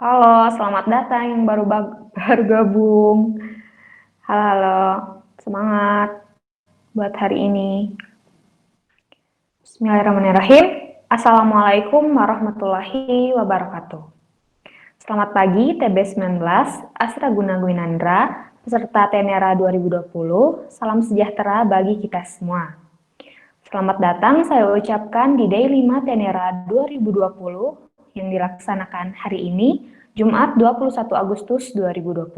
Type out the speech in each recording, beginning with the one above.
Halo, selamat datang yang baru gabung. Halo, halo, semangat buat hari ini. Bismillahirrahmanirrahim. Assalamualaikum warahmatullahi wabarakatuh. Selamat pagi TB19, Astra Guna Gwinandra, peserta Tenera 2020. Salam sejahtera bagi kita semua. Selamat datang saya ucapkan di Day 5 Tenera 2020 yang dilaksanakan hari ini, Jumat 21 Agustus 2020.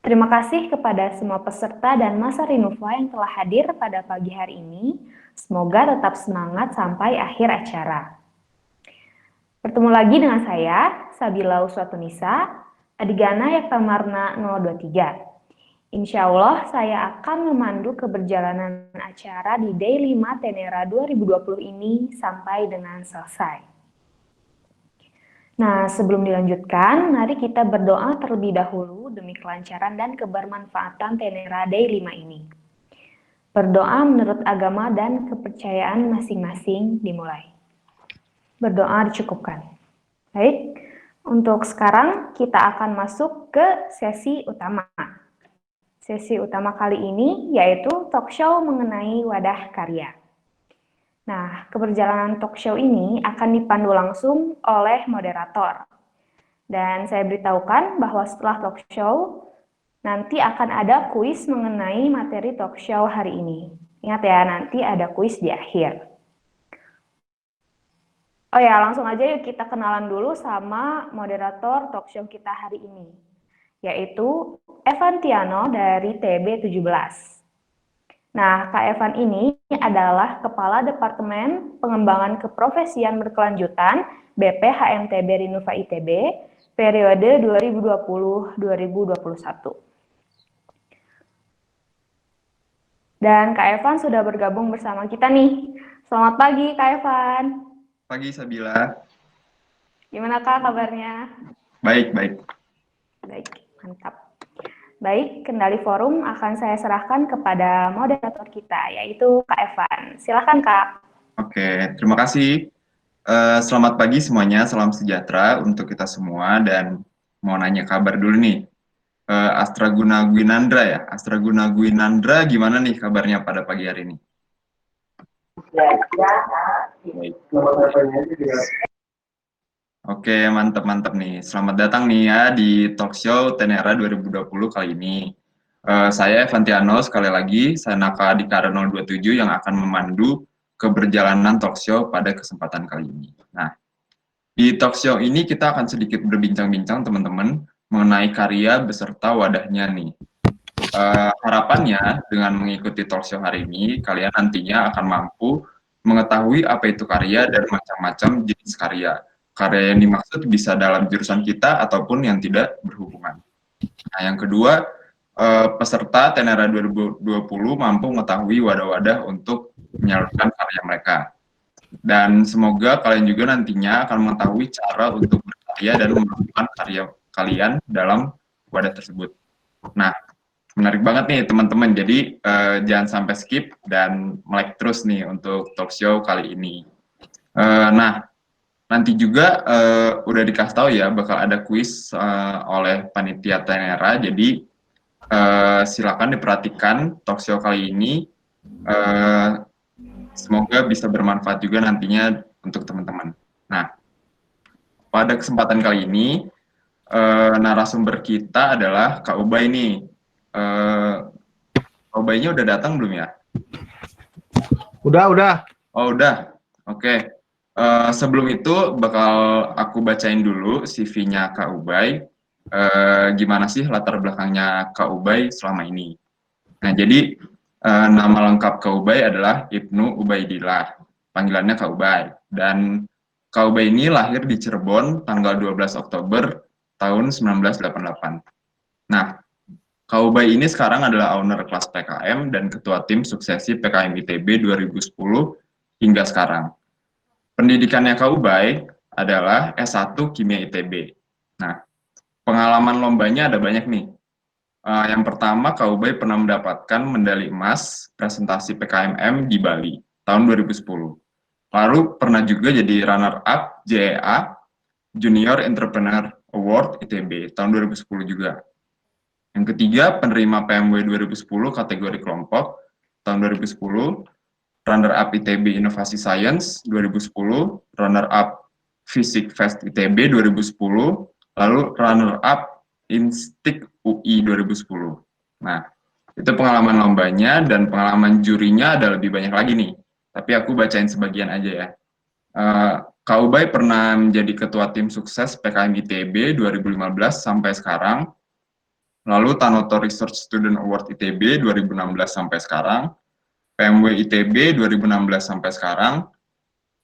Terima kasih kepada semua peserta dan masa Rinuva yang telah hadir pada pagi hari ini. Semoga tetap semangat sampai akhir acara. Bertemu lagi dengan saya, Sabila Uswatunisa, Adigana Yaktamarna 023. Insya Allah saya akan memandu keberjalanan acara di Day 5 Tenera 2020 ini sampai dengan selesai. Nah, sebelum dilanjutkan, mari kita berdoa terlebih dahulu demi kelancaran dan kebermanfaatan Tenera Day 5 ini. Berdoa menurut agama dan kepercayaan masing-masing dimulai. Berdoa dicukupkan. Baik, untuk sekarang kita akan masuk ke sesi utama. Sesi utama kali ini yaitu talk show mengenai wadah karya. Nah, keberjalanan talk show ini akan dipandu langsung oleh moderator. Dan saya beritahukan bahwa setelah talk show, nanti akan ada kuis mengenai materi talk show hari ini. Ingat ya, nanti ada kuis di akhir. Oh ya, langsung aja yuk kita kenalan dulu sama moderator talk show kita hari ini, yaitu Evan Tiano dari TB17. Nah, Kak Evan ini adalah Kepala Departemen Pengembangan Keprofesian Berkelanjutan BP HMTB Rinuva ITB periode 2020-2021. Dan Kak Evan sudah bergabung bersama kita nih. Selamat pagi Kak Evan. Pagi Sabila. Gimana Kak kabarnya? Baik, baik. Baik, mantap. Baik, kendali forum akan saya serahkan kepada moderator kita, yaitu Kak Evan. Silakan Kak. Oke, terima kasih. Selamat pagi semuanya, salam sejahtera untuk kita semua, dan mau nanya kabar dulu nih. Astra Guna Gwinandra ya, Astra Guna Gwinandra gimana nih kabarnya pada pagi hari ini? Baik. Oke, mantap-mantap nih. Selamat datang nih ya di talk show Tenera 2020 kali ini. Saya Evan Tiano, sekali lagi, saya Naka Adhikara 027 yang akan memandu keberjalanan talk show pada kesempatan kali ini. Nah, di talk show ini kita akan sedikit berbincang-bincang teman-teman mengenai karya beserta wadahnya nih. Harapannya dengan mengikuti talk show hari ini, kalian nantinya akan mampu mengetahui apa itu karya dan macam-macam jenis karya. Karya yang dimaksud bisa dalam jurusan kita ataupun yang tidak berhubungan. Nah, yang kedua, peserta Tenera 2020 mampu mengetahui wadah-wadah untuk menyalurkan karya mereka. Dan semoga kalian juga nantinya akan mengetahui cara untuk berkarya dan melakukan karya kalian dalam wadah tersebut. Nah, menarik banget nih teman-teman, jadi jangan sampai skip dan melek terus nih untuk talk show kali ini. Nah, nanti juga udah dikasih tahu ya bakal ada kuis oleh panitia Tenera, jadi silakan diperhatikan talk show kali ini. Semoga bisa bermanfaat juga nantinya untuk teman-teman. Nah, pada kesempatan kali ini narasumber kita adalah Kak Ubay nih. Kak Ubaynya udah datang belum ya? Udah. Oh, udah. Oke. Sebelum itu bakal aku bacain dulu CV-nya Kak Ubay. Gimana sih latar belakangnya Kak Ubay selama ini. Nah, jadi nama lengkap Kak Ubay adalah Ibnu Ubaidillah. Panggilannya Kak Ubay. Dan Kak Ubay ini lahir di Cirebon tanggal 12 Oktober tahun 1988. Nah, Kak Ubay ini sekarang adalah owner kelas PKM dan ketua tim suksesi PKM ITB 2010 hingga sekarang. Pendidikannya Kak Ubay adalah S1 Kimia ITB. Nah, pengalaman lombanya ada banyak nih. Yang pertama, Kak Ubay pernah mendapatkan medali emas presentasi PKMM di Bali tahun 2010. Lalu pernah juga jadi runner-up JEA Junior Entrepreneur Award ITB tahun 2010 juga. Yang ketiga, penerima PMW 2010 kategori kelompok tahun 2010, runner-up ITB Inovasi Science 2010, runner-up Fisik Fest ITB 2010, lalu runner-up Instik UI 2010. Nah, itu pengalaman lombanya, dan pengalaman jurinya ada lebih banyak lagi nih. Tapi aku bacain sebagian aja ya. Kak Ubay pernah menjadi ketua tim sukses PKM ITB 2015 sampai sekarang. Lalu Tanoto Research Student Award ITB 2016 sampai sekarang. PMW ITB 2016 sampai sekarang.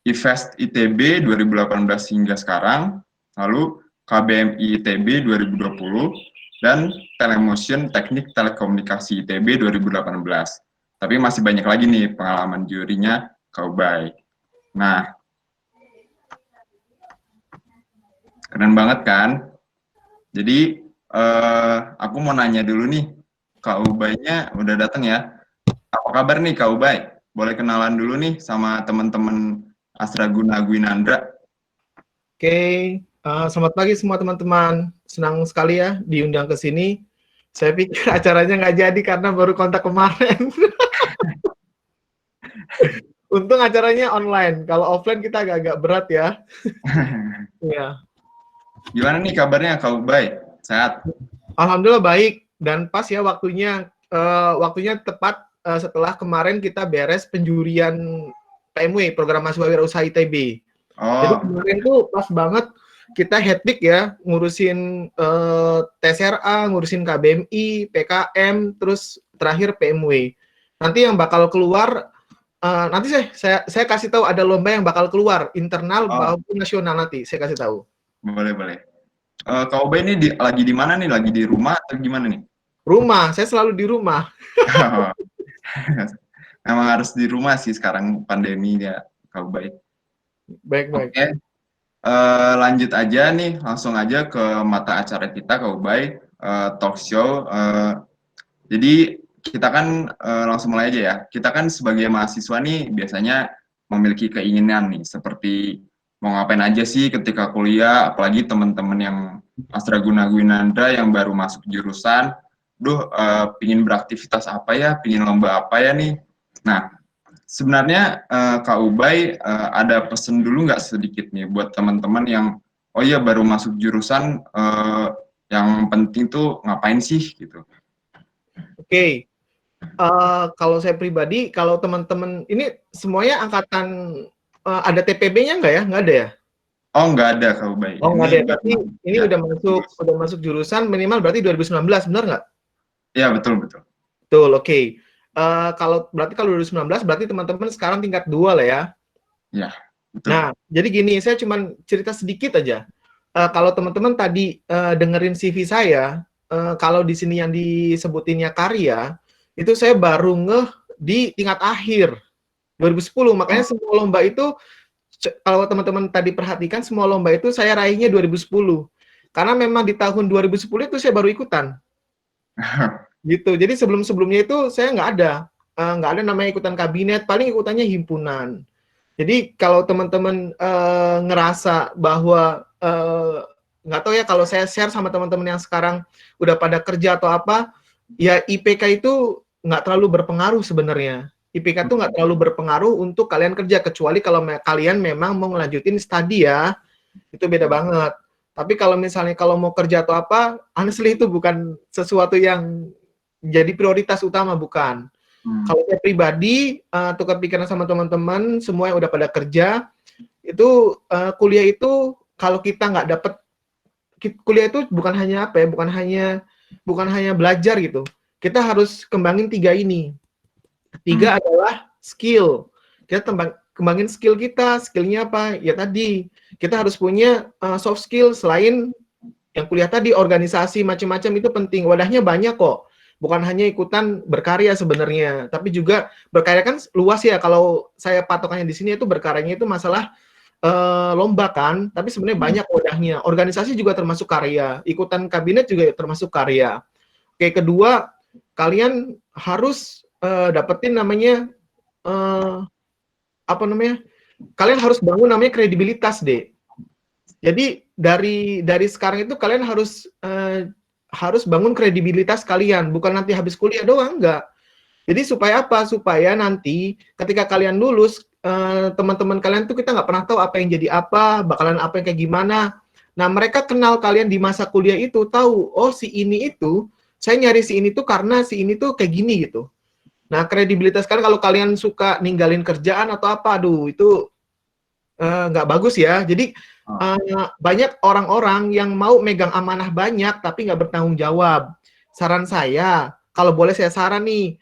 IFEST ITB 2018 hingga sekarang. Lalu KBMI ITB 2020 dan Telemotion Teknik Telekomunikasi ITB 2018. Tapi masih banyak lagi nih pengalaman jurinya Kak Ubay. Nah, keren banget kan? Jadi aku mau nanya dulu nih, Kak Ubaynya udah datang ya? Apa kabar nih Kak Ubay? Boleh kenalan dulu nih sama teman-teman Asraguna Gwinandra. Oke, selamat pagi semua teman-teman. Senang sekali ya diundang ke sini. Saya pikir acaranya nggak jadi karena baru kontak kemarin. Untung acaranya online. Kalau offline kita agak-agak berat ya. Ya. Gimana nih kabarnya Kak Ubay? Sehat? Alhamdulillah baik dan pas ya waktunya tepat setelah kemarin kita beres penjurian PMW Program Mahasiswa Wirausaha ITB. Jadi kemarin tuh pas banget kita hektik ya ngurusin TSRA, ngurusin KBMI, PKM, terus terakhir PMW. Nanti yang bakal keluar nanti saya kasih tahu ada lomba yang bakal keluar internal maupun nasional, nanti saya kasih tahu. Boleh. Kak Ubay ini lagi di mana nih? Lagi di rumah atau gimana nih? Rumah, saya selalu di rumah. Memang harus di rumah sih sekarang pandemi ya Kak Ubay. Baik. Oke. Lanjut aja nih, langsung aja ke mata acara kita Kak Ubay, talk show. Jadi kita kan langsung mulai aja ya. Kita kan sebagai mahasiswa nih biasanya memiliki keinginan nih, seperti mau ngapain aja sih ketika kuliah, apalagi teman-teman yang Asraguna Gwinandra yang baru masuk jurusan, pingin beraktivitas apa ya, pingin lomba apa ya nih. Nah, sebenarnya Kak Ubay ada pesan dulu nggak sedikit nih buat teman-teman yang oh iya baru masuk jurusan, yang penting tuh ngapain sih gitu. Oke. Kalau saya pribadi, kalau teman-teman ini semuanya angkatan ada TPB-nya nggak ya? Nggak ada ya? Oh, nggak ada Kak Ubay. Oh, nggak ada. Berarti ini ya, udah masuk jurusan minimal berarti 2019, benar nggak? Iya, betul. Betul, oke. Kalau 2019 berarti teman-teman sekarang tingkat 2 lah ya. Iya, betul. Nah, jadi gini, saya cuma cerita sedikit aja. Kalau teman-teman tadi dengerin CV saya, kalau di sini yang disebutinnya karya, itu saya baru ngeh di tingkat akhir 2010. Makanya semua lomba itu, kalau teman-teman tadi perhatikan, semua lomba itu saya raihnya 2010. Karena memang di tahun 2010 itu saya baru ikutan. Gitu. Jadi sebelum-sebelumnya itu saya nggak ada namanya ikutan kabinet, paling ikutannya himpunan. Jadi kalau teman-teman ngerasa bahwa nggak tahu ya, kalau saya share sama teman-teman yang sekarang udah pada kerja atau apa, ya IPK itu nggak terlalu berpengaruh sebenarnya. IPK itu nggak terlalu berpengaruh untuk kalian kerja, kecuali kalau kalian memang mau ngelanjutin studi ya, itu beda banget. Tapi kalau misalnya kalau mau kerja atau apa, honestly itu bukan sesuatu yang jadi prioritas utama, bukan. Kalau saya pribadi, tukar pikiran sama teman-teman, semua yang udah pada kerja, itu kuliah itu kalau kita nggak dapet, kuliah itu bukan hanya apa ya, bukan hanya belajar gitu. Kita harus kembangin 3 ini. 3 adalah skill. Kita kembangin skill kita. Skillnya apa? Ya tadi, kita harus punya soft skill. Selain yang kuliah tadi, organisasi, macam-macam itu penting. Wadahnya banyak kok. Bukan hanya ikutan berkarya sebenarnya, tapi juga berkarya kan luas ya. Kalau saya patokannya di sini itu berkaryanya itu masalah lomba kan, tapi sebenarnya banyak wadahnya. Organisasi juga termasuk karya, ikutan kabinet juga termasuk karya. Oke, kedua, kalian harus dapetin namanya kalian harus bangun namanya kredibilitas deh. Jadi dari sekarang itu kalian harus bangun kredibilitas kalian, bukan nanti habis kuliah doang, enggak. Jadi supaya apa? Supaya nanti ketika kalian lulus, teman-teman kalian tuh kita nggak pernah tahu apa yang jadi apa, bakalan apa yang kayak gimana. Nah, mereka kenal kalian di masa kuliah itu, tahu, oh si ini itu, saya nyari si ini tuh karena si ini tuh kayak gini gitu. Nah, kredibilitas kalian kalau kalian suka ninggalin kerjaan atau apa, aduh itu nggak bagus ya. Jadi banyak orang-orang yang mau megang amanah banyak tapi nggak bertanggung jawab. Saran saya, kalau boleh saya saran nih,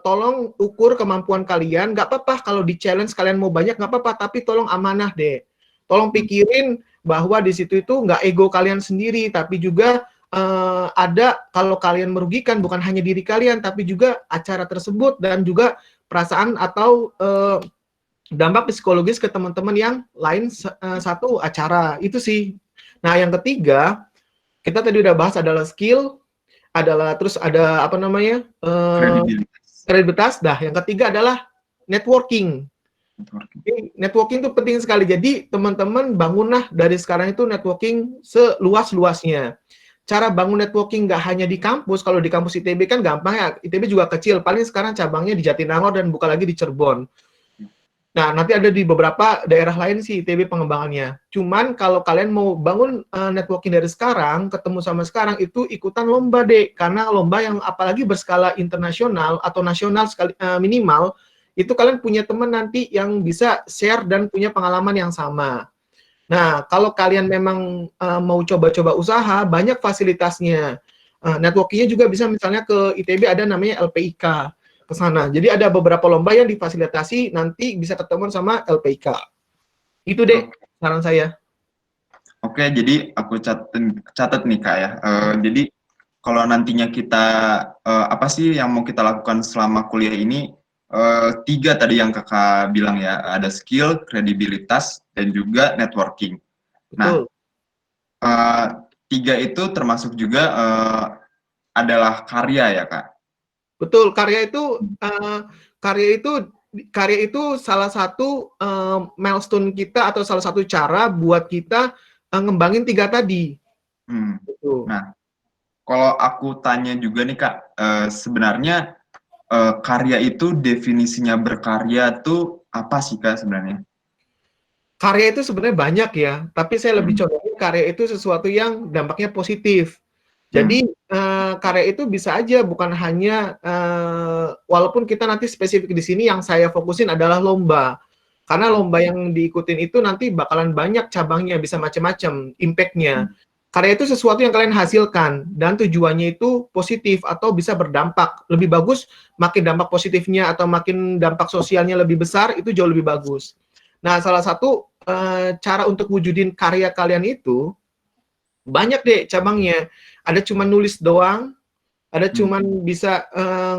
tolong ukur kemampuan kalian. Nggak apa-apa kalau di challenge kalian mau banyak, nggak apa-apa, tapi tolong amanah deh. Tolong pikirin bahwa di situ itu nggak ego kalian sendiri, tapi juga ada kalau kalian merugikan bukan hanya diri kalian, tapi juga acara tersebut dan juga perasaan atau dampak psikologis ke teman-teman yang lain satu acara. Itu sih. Nah, yang ketiga, kita tadi udah bahas adalah skill, terus ada apa namanya? Kredibilitas. Dah, yang ketiga adalah networking. Networking itu penting sekali. Jadi, teman-teman bangunlah dari sekarang itu networking seluas-luasnya. Cara bangun networking nggak hanya di kampus. Kalau di kampus ITB kan gampang ya. ITB juga kecil. Paling sekarang cabangnya di Jatinangor dan buka lagi di Cirebon. Nah, nanti ada di beberapa daerah lain sih ITB pengembangannya. Cuman kalau kalian mau bangun networking dari sekarang, ketemu sama sekarang, itu ikutan lomba deh. Karena lomba yang apalagi berskala internasional atau nasional sekali minimal, itu kalian punya teman nanti yang bisa share dan punya pengalaman yang sama. Nah, kalau kalian memang mau coba-coba usaha, banyak fasilitasnya. Networkingnya juga bisa misalnya ke ITB ada namanya LPIK. Ke sana. Jadi ada beberapa lomba yang difasilitasi nanti bisa ketemu sama LPIK. Itu deh saran saya. Oke, jadi aku catat nih Kak ya. Jadi kalau nantinya kita apa sih yang mau kita lakukan selama kuliah ini? 3 tadi yang Kakak bilang ya, ada skill, kredibilitas, dan juga networking. Betul. Nah, 3 itu termasuk juga adalah karya ya Kak? Betul, karya itu salah satu milestone kita atau salah satu cara buat kita ngembangin 3 tadi. Gitu. Nah, kalau aku tanya juga nih Kak, sebenarnya karya itu definisinya berkarya tuh apa sih Kak sebenarnya? Karya itu sebenarnya banyak ya, tapi saya lebih contohin karya itu sesuatu yang dampaknya positif. Jadi karya itu bisa aja bukan hanya walaupun kita nanti spesifik di sini yang saya fokusin adalah lomba. Karena lomba yang diikutin itu nanti bakalan banyak cabangnya, bisa macam-macam impact-nya. Karya itu sesuatu yang kalian hasilkan dan tujuannya itu positif atau bisa berdampak. Lebih bagus makin dampak positifnya atau makin dampak sosialnya lebih besar itu jauh lebih bagus. Nah, salah satu cara untuk wujudin karya kalian itu banyak deh cabangnya. Ada cuma nulis doang, ada cuma bisa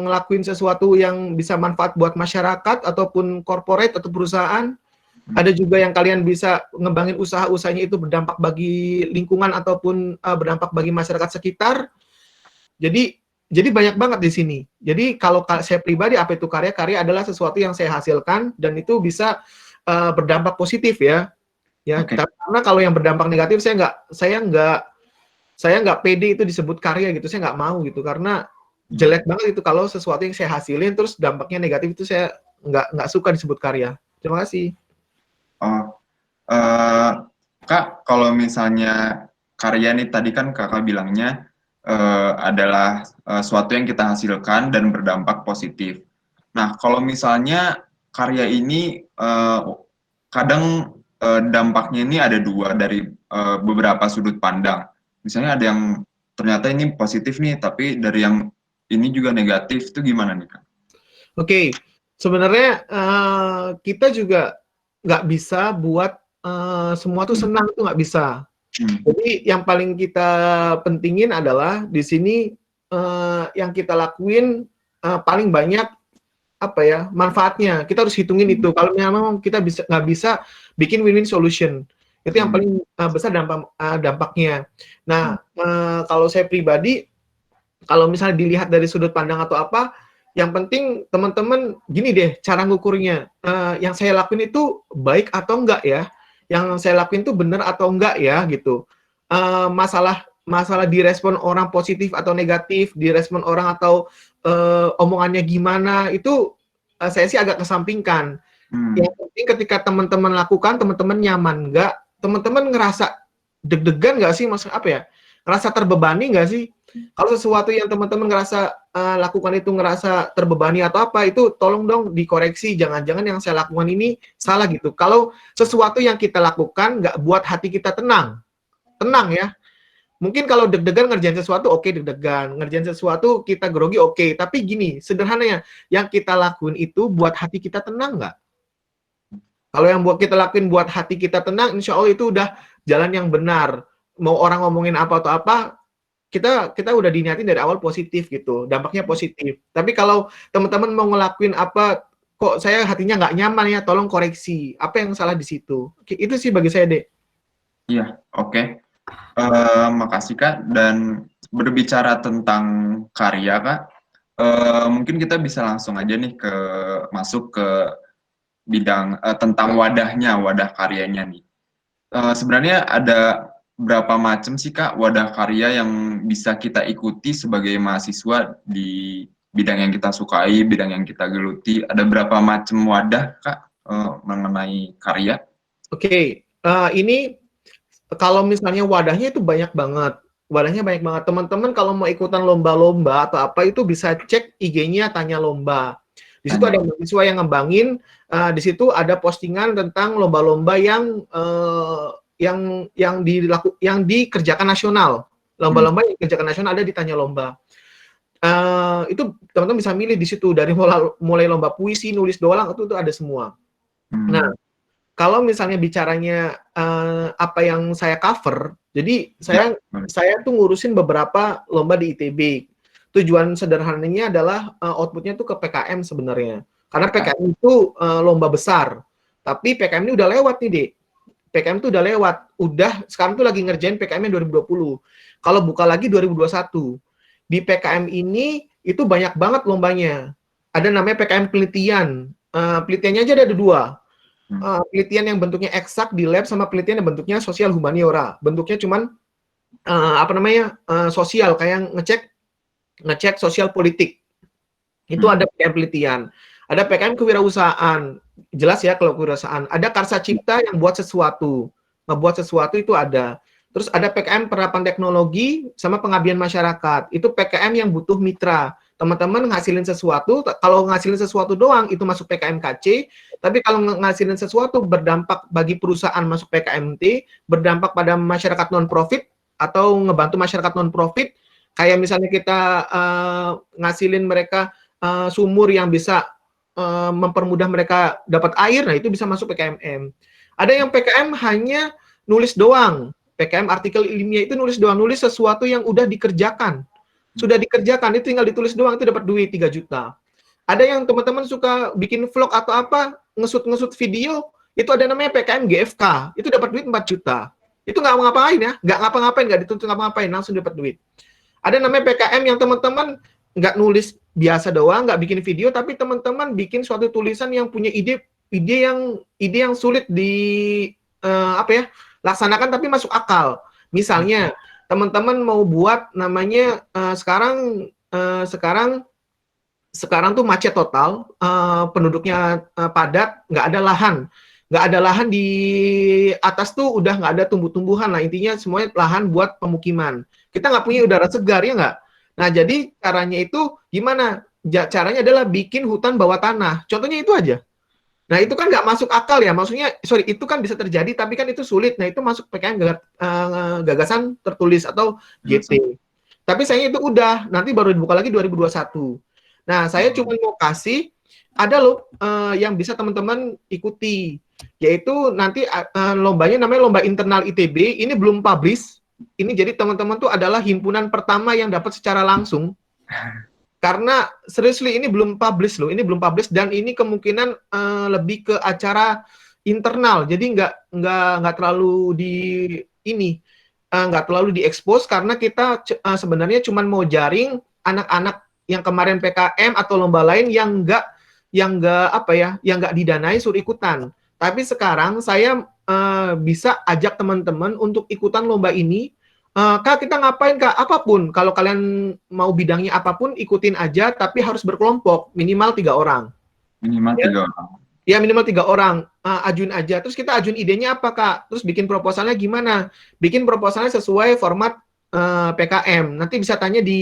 ngelakuin sesuatu yang bisa manfaat buat masyarakat ataupun corporate atau perusahaan. Ada juga yang kalian bisa ngembangin usaha-usahanya itu berdampak bagi lingkungan ataupun berdampak bagi masyarakat sekitar. Jadi banyak banget di sini. Jadi kalau saya pribadi apa itu karya? Karya adalah sesuatu yang saya hasilkan dan itu bisa berdampak positif ya. Ya, karena kalau yang berdampak negatif saya nggak pede itu disebut karya gitu, saya nggak mau gitu karena jelek banget itu kalau sesuatu yang saya hasilin terus dampaknya negatif itu saya nggak suka disebut karya. Terima kasih. Kak, kalau misalnya karya nih tadi kan Kakak bilangnya adalah suatu yang kita hasilkan dan berdampak positif. Nah, kalau misalnya karya ini kadang dampaknya ini ada 2 dari beberapa sudut pandang. Misalnya ada yang ternyata ini positif nih, tapi dari yang ini juga negatif, itu gimana nih Kak? Oke, sebenarnya kita juga nggak bisa buat semua tuh senang, itu nggak bisa. Jadi yang paling kita pentingin adalah di sini yang kita lakuin paling banyak apa ya manfaatnya. Kita harus hitungin itu. Kalau memang kita nggak bisa bikin win-win solution, itu yang paling besar dampaknya. Nah, kalau saya pribadi, kalau misalnya dilihat dari sudut pandang atau apa, yang penting teman-teman gini deh cara ngukurnya. Yang saya lakuin itu baik atau enggak ya? yang saya lakuin tuh benar atau enggak ya gitu. Masalah direspon orang positif atau negatif, direspon orang atau omongannya gimana, itu saya sih agak kesampingkan. Yang penting ketika teman-teman lakukan, teman-teman nyaman nggak, teman-teman ngerasa deg-degan nggak sih, maksudnya apa ya, ngerasa terbebani nggak sih? Kalau sesuatu yang teman-teman ngerasa lakukan itu ngerasa terbebani atau apa, itu tolong dong dikoreksi, jangan-jangan yang saya lakukan ini salah gitu. Kalau sesuatu yang kita lakukan nggak buat hati kita tenang ya. Mungkin kalau deg-degan ngerjain sesuatu, oke, deg-degan. Ngerjain sesuatu kita grogi, oke. Tapi gini, sederhananya, yang kita lakuin itu buat hati kita tenang nggak? Kalau yang buat kita lakuin buat hati kita tenang, insya Allah itu udah jalan yang benar. Mau orang ngomongin apa atau apa, kita udah diniatin dari awal positif gitu, dampaknya positif. Tapi kalau teman-teman mau ngelakuin apa, kok saya hatinya nggak nyaman ya, tolong koreksi. Apa yang salah di situ? Itu sih bagi saya, Dek. Iya, oke. Makasih Kak, dan berbicara tentang karya Kak, mungkin kita bisa langsung aja nih masuk ke bidang tentang wadah karyanya nih. Sebenarnya ada berapa macam sih Kak wadah karya yang bisa kita ikuti sebagai mahasiswa di bidang yang kita sukai, bidang yang kita geluti? Ada berapa macam wadah Kak mengenai karya? Oke, ini kalau misalnya wadahnya itu banyak banget. Teman-teman kalau mau ikutan lomba-lomba atau apa itu bisa cek IG-nya Tanya Lomba. Di situ ada mahasiswa yang ngembangin, di situ ada postingan tentang lomba-lomba yang dikerjakan nasional. Lomba-lomba yang dikerjakan nasional ada di Tanya Lomba. Itu teman-teman bisa milih di situ, dari mulai lomba puisi, nulis doang, itu ada semua. Nah, kalau misalnya bicaranya apa yang saya cover, jadi saya tuh ngurusin beberapa lomba di ITB. Tujuan sederhananya adalah outputnya tuh ke PKM sebenarnya. Karena PKM itu lomba besar. Tapi PKM ini udah lewat nih, Dek. PKM itu udah lewat. Sekarang tuh lagi ngerjain PKM 2020. Kalau buka lagi 2021. Di PKM ini itu banyak banget lombanya. Ada namanya PKM penelitian. Penelitiannya aja ada dua. Penelitian yang bentuknya eksak di lab sama penelitian yang bentuknya sosial humaniora. Bentuknya cuman sosial, kayak ngecek sosial politik. Itu ada PKM penelitian. Ada PKM kewirausahaan. Jelas ya kalau kewirausahaan. Ada karsa cipta yang buat sesuatu. Ngebuat sesuatu itu ada. Terus ada PKM penerapan teknologi sama pengabdian masyarakat. Itu PKM yang butuh mitra. Teman-teman ngasilin sesuatu, kalau ngasilin sesuatu doang itu masuk PKMKC, tapi kalau ngasilin sesuatu berdampak bagi perusahaan masuk PKMT, berdampak pada masyarakat non-profit atau ngebantu masyarakat non-profit, kayak misalnya kita ngasilin mereka sumur yang bisa mempermudah mereka dapat air, nah itu bisa masuk PKMM. Ada yang PKM hanya nulis doang, PKM artikel ilmiah itu nulis doang, nulis sesuatu yang udah dikerjakan. Sudah dikerjakan, itu tinggal ditulis doang, itu dapat duit 3 juta. Ada yang teman-teman suka bikin vlog atau apa, ngesut video, itu ada namanya PKM GFK, itu dapat duit 4 juta. Itu nggak ngapain ya, nggak ngapa-ngapain, nggak dituntut ngapa-ngapain, langsung dapat duit. Ada namanya PKM yang teman-teman nggak nulis biasa doang, nggak bikin video, tapi teman-teman bikin suatu tulisan yang punya ide yang sulit laksanakan tapi masuk akal. Misalnya teman-teman mau buat namanya sekarang tuh macet total, penduduknya padat, nggak ada lahan di atas tuh, udah nggak ada tumbuh-tumbuhan. Nah intinya semuanya lahan buat pemukiman. Kita nggak punya udara segar, ya nggak? Nah jadi caranya itu gimana? Caranya adalah bikin hutan bawah tanah. Contohnya itu aja. Nah, itu kan nggak masuk akal ya. Maksudnya, itu kan bisa terjadi, tapi kan itu sulit. Nah, itu masuk PKM gagasan tertulis atau GT. Tapi saya itu udah, nanti baru dibuka lagi 2021. Nah, saya cuma mau kasih, ada loh yang bisa teman-teman ikuti. Yaitu nanti lombanya namanya Lomba Internal ITB. Ini belum publish. Ini jadi teman-teman tuh adalah himpunan pertama yang dapat secara langsung. Karena seriously ini belum publish loh, dan ini kemungkinan lebih ke acara internal, jadi nggak terlalu nggak terlalu diekspos, karena kita sebenarnya cuma mau jaring anak-anak yang kemarin PKM atau lomba lain yang nggak didanai suruh ikutan. Tapi sekarang saya bisa ajak teman-teman untuk ikutan lomba ini. Kak, kita ngapain Kak? Apapun. Kalau kalian mau bidangnya apapun, ikutin aja, tapi harus berkelompok, minimal 3 orang. Minimal Ya. 3 orang. Ya, minimal 3 orang. Ajuin aja. Terus kita ajuin idenya apa Kak? Terus bikin proposalnya gimana? Bikin proposalnya sesuai format PKM. Nanti bisa tanya di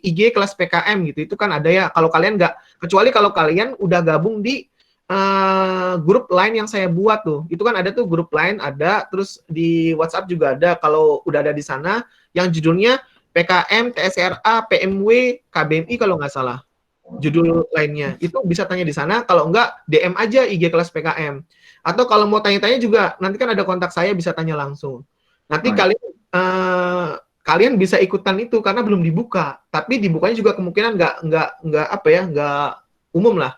IG kelas PKM gitu. Itu kan ada ya. Kalau kalian nggak, kecuali kalau kalian udah gabung di grup line yang saya buat tuh. Itu kan ada tuh grup line ada, terus di WhatsApp juga ada. Kalau udah ada di sana, yang judulnya PKM, TSRA, PMW, KBMI kalau nggak salah. Judul lainnya. Itu bisa tanya di sana. Kalau nggak, DM aja IG kelas PKM. Atau kalau mau tanya-tanya juga, nanti kan ada kontak saya, bisa tanya langsung. Nanti kalian bisa ikutan itu karena belum dibuka. Tapi dibukanya juga kemungkinan nggak umum lah.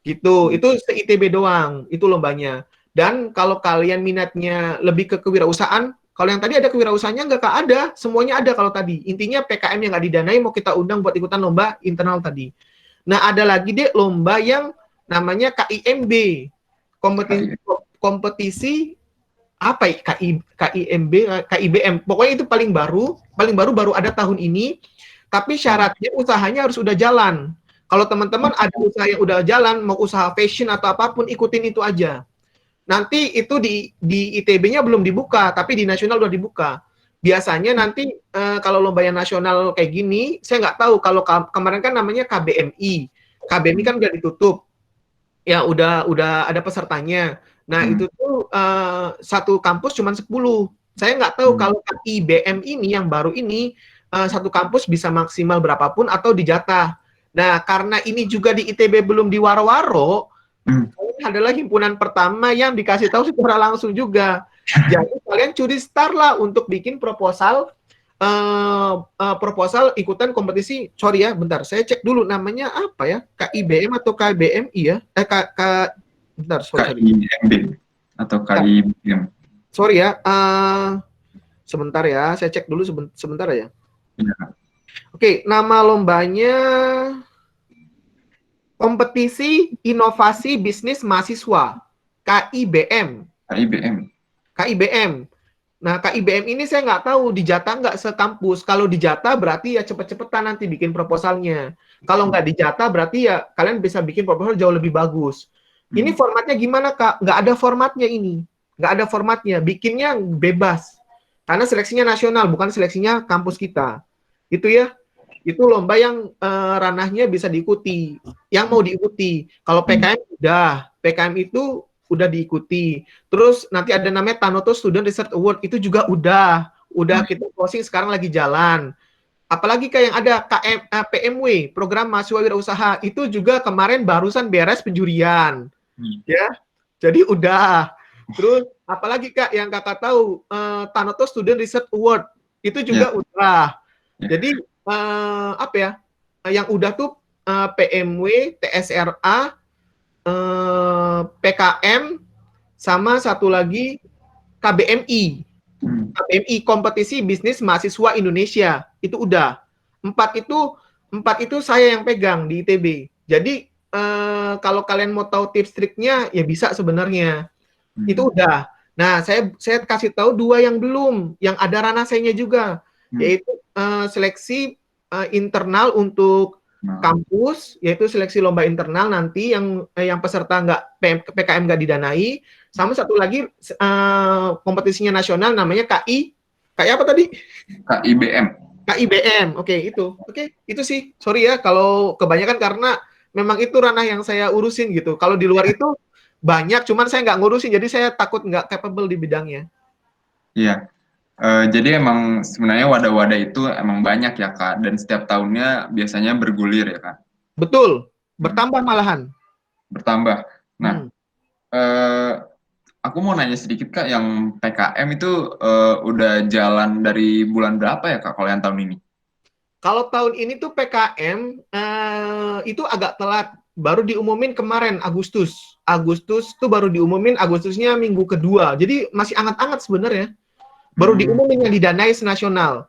Gitu. Itu se-ITB doang. Itu lombanya. Dan kalau kalian minatnya lebih ke kewirausahaan, kalau yang tadi ada kewirausahaannya nggak ada. Semuanya ada kalau tadi. Intinya PKM yang nggak didanai mau kita undang buat ikutan lomba internal tadi. Nah, ada lagi deh lomba yang namanya KIMB. Kompetisi apa ya? KIMB, KIBM. Pokoknya itu paling baru baru ada tahun ini. Tapi syaratnya usahanya harus udah jalan. Kalau teman-teman ada usaha yang udah jalan, mau usaha fashion atau apapun, ikutin itu aja. Nanti itu di ITB-nya belum dibuka, tapi di nasional udah dibuka. Biasanya nanti kalau lomba yang nasional kayak gini, saya nggak tahu. Kalau kemarin kan namanya KBMI. KBMI kan udah ditutup. Ya udah ada pesertanya. Nah, itu tuh satu kampus cuma 10. Saya nggak tahu kalau KIBM ini yang baru ini satu kampus bisa maksimal berapapun atau dijatah. Nah, karena ini juga di ITB belum diwaro-waro, adalah himpunan pertama yang dikasih tahu secara langsung juga. Jadi kalian curi star lah untuk bikin proposal ikutan kompetisi. Sorry ya, bentar. Saya cek dulu namanya apa ya? KIBM atau KBMI ya? Bentar, sorry. KIMB atau KIBM. Sorry ya. Sebentar ya, saya cek dulu sebentar ya. Ya. Oke, nama lombanya Kompetisi Inovasi Bisnis Mahasiswa, KIBM. KIBM. Nah, KIBM ini saya nggak tahu dijatah nggak sekampus. Kalau dijatah berarti ya cepet-cepetan nanti bikin proposalnya. Kalau nggak dijatah berarti ya kalian bisa bikin proposal jauh lebih bagus. Ini formatnya gimana Kak? Nggak ada formatnya ini. Nggak ada formatnya. Bikinnya bebas. Karena seleksinya nasional, bukan seleksinya kampus kita. Itu ya. Itu lomba yang ranahnya bisa diikuti. Yang mau diikuti. Kalau PKM udah. PKM itu udah diikuti. Terus nanti ada namanya Tanoto Student Research Award. Itu juga udah kita closing sekarang lagi jalan. Apalagi kayak yang ada PMW, Program Mahasiswa Wirausaha. Itu juga kemarin barusan beres penjurian. Ya. Jadi udah. Terus apalagi Kak yang Kakak tahu Tanoto Student Research Award. Itu juga udah. Jadi apa ya? Yang udah tuh PMW, TSRA, PKM, sama satu lagi KBMI. KBMI Kompetisi Bisnis Mahasiswa Indonesia. Itu udah. Empat itu saya yang pegang di ITB. Jadi kalau kalian mau tahu tips triknya ya bisa sebenarnya. Itu udah. Nah, saya kasih tahu 2 yang belum, yang ada ranah saya juga, yaitu seleksi internal untuk kampus, yaitu seleksi lomba internal nanti yang peserta PKM nggak didanai, sama satu lagi kompetisinya nasional namanya KI apa tadi? KIBM. Oke, itu sih. Sorry ya kalau kebanyakan karena memang itu ranah yang saya urusin gitu. Kalau di luar itu banyak, cuman saya nggak ngurusin, jadi saya takut nggak capable di bidangnya. Iya. Jadi emang sebenarnya wadah-wadah itu emang banyak ya Kak, dan setiap tahunnya biasanya bergulir ya Kak. Betul, bertambah malahan. Bertambah. Nah, aku mau nanya sedikit Kak, yang PKM itu udah jalan dari bulan berapa ya Kak, kalau yang tahun ini? Kalau tahun ini tuh PKM itu agak telat, baru diumumin kemarin Agustus. Agustus tuh baru diumumin, Agustusnya minggu kedua, jadi masih anget-anget sebenarnya. Baru diumumin yang didanai senasional.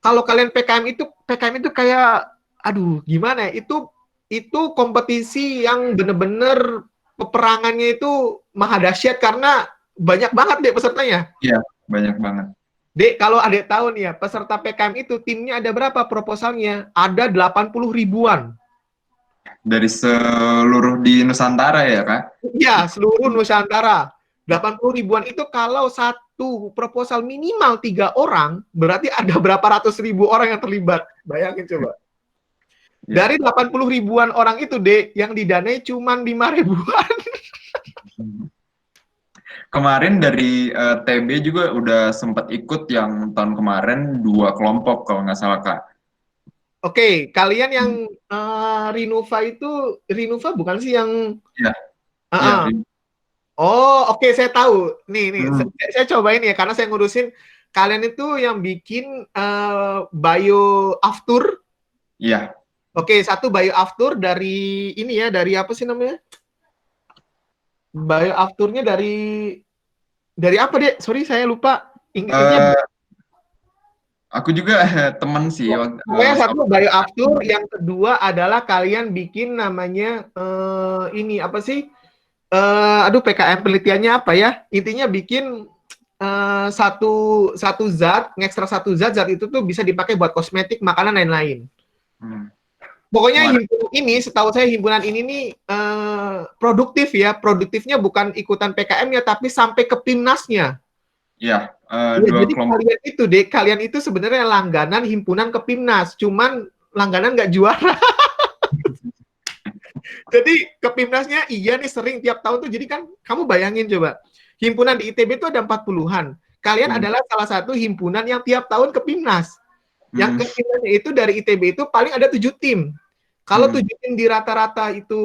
Kalau kalian PKM itu kayak, aduh gimana ya, itu kompetisi yang bener-bener peperangannya itu maha dahsyat karena banyak banget deh pesertanya. Iya, banyak banget. Dek, kalau adek tahu nih ya, peserta PKM itu timnya ada berapa proposalnya? Ada 80 ribuan. Dari seluruh di Nusantara ya, Kak? Ya, seluruh Nusantara. 80 ribuan itu kalau satu proposal minimal 3 orang, berarti ada berapa ratus ribu orang yang terlibat. Bayangin coba. Ya. Dari 80 ribuan orang itu, Dek, yang didanai cuma 5 ribuan. Kemarin dari TB juga udah sempat ikut yang tahun kemarin 2 kelompok kalau nggak salah, Kak. Oke, kalian yang Rinova itu, Rinova bukan sih yang... Iya, iya. Uh-uh. Oh, oke, saya tahu. Nih, saya cobain ya, karena saya ngurusin kalian itu yang bikin bio after. Iya. Oke, satu bio after dari ini ya, dari apa sih namanya? Bio afternya dari apa deh? Sorry, saya lupa. Intinya Aku juga teman sih. pokoknya satu bio after, yang kedua adalah kalian bikin namanya ini apa sih? Aduh, PKM penelitiannya apa ya? Intinya bikin satu zat, ngekstra satu zat itu tuh bisa dipakai buat kosmetik, makanan, lain-lain. Pokoknya himpunan ini, setahu saya himpunan ini nih produktif ya. Produktifnya bukan ikutan PKM ya, tapi sampai ke PIMNAS-nya. Iya, Jadi kalian itu sebenarnya langganan himpunan ke PIMNAS, cuman langganan nggak juara. Jadi ke PIMNAS-nya iya nih sering tiap tahun tuh. Jadi kan kamu bayangin coba, himpunan di ITB itu ada 40-an. Kalian adalah salah satu himpunan yang tiap tahun ke PIMNAS. Yang ke PIMNAS itu dari ITB itu paling ada 7 tim. Kalau 7 tim di rata-rata itu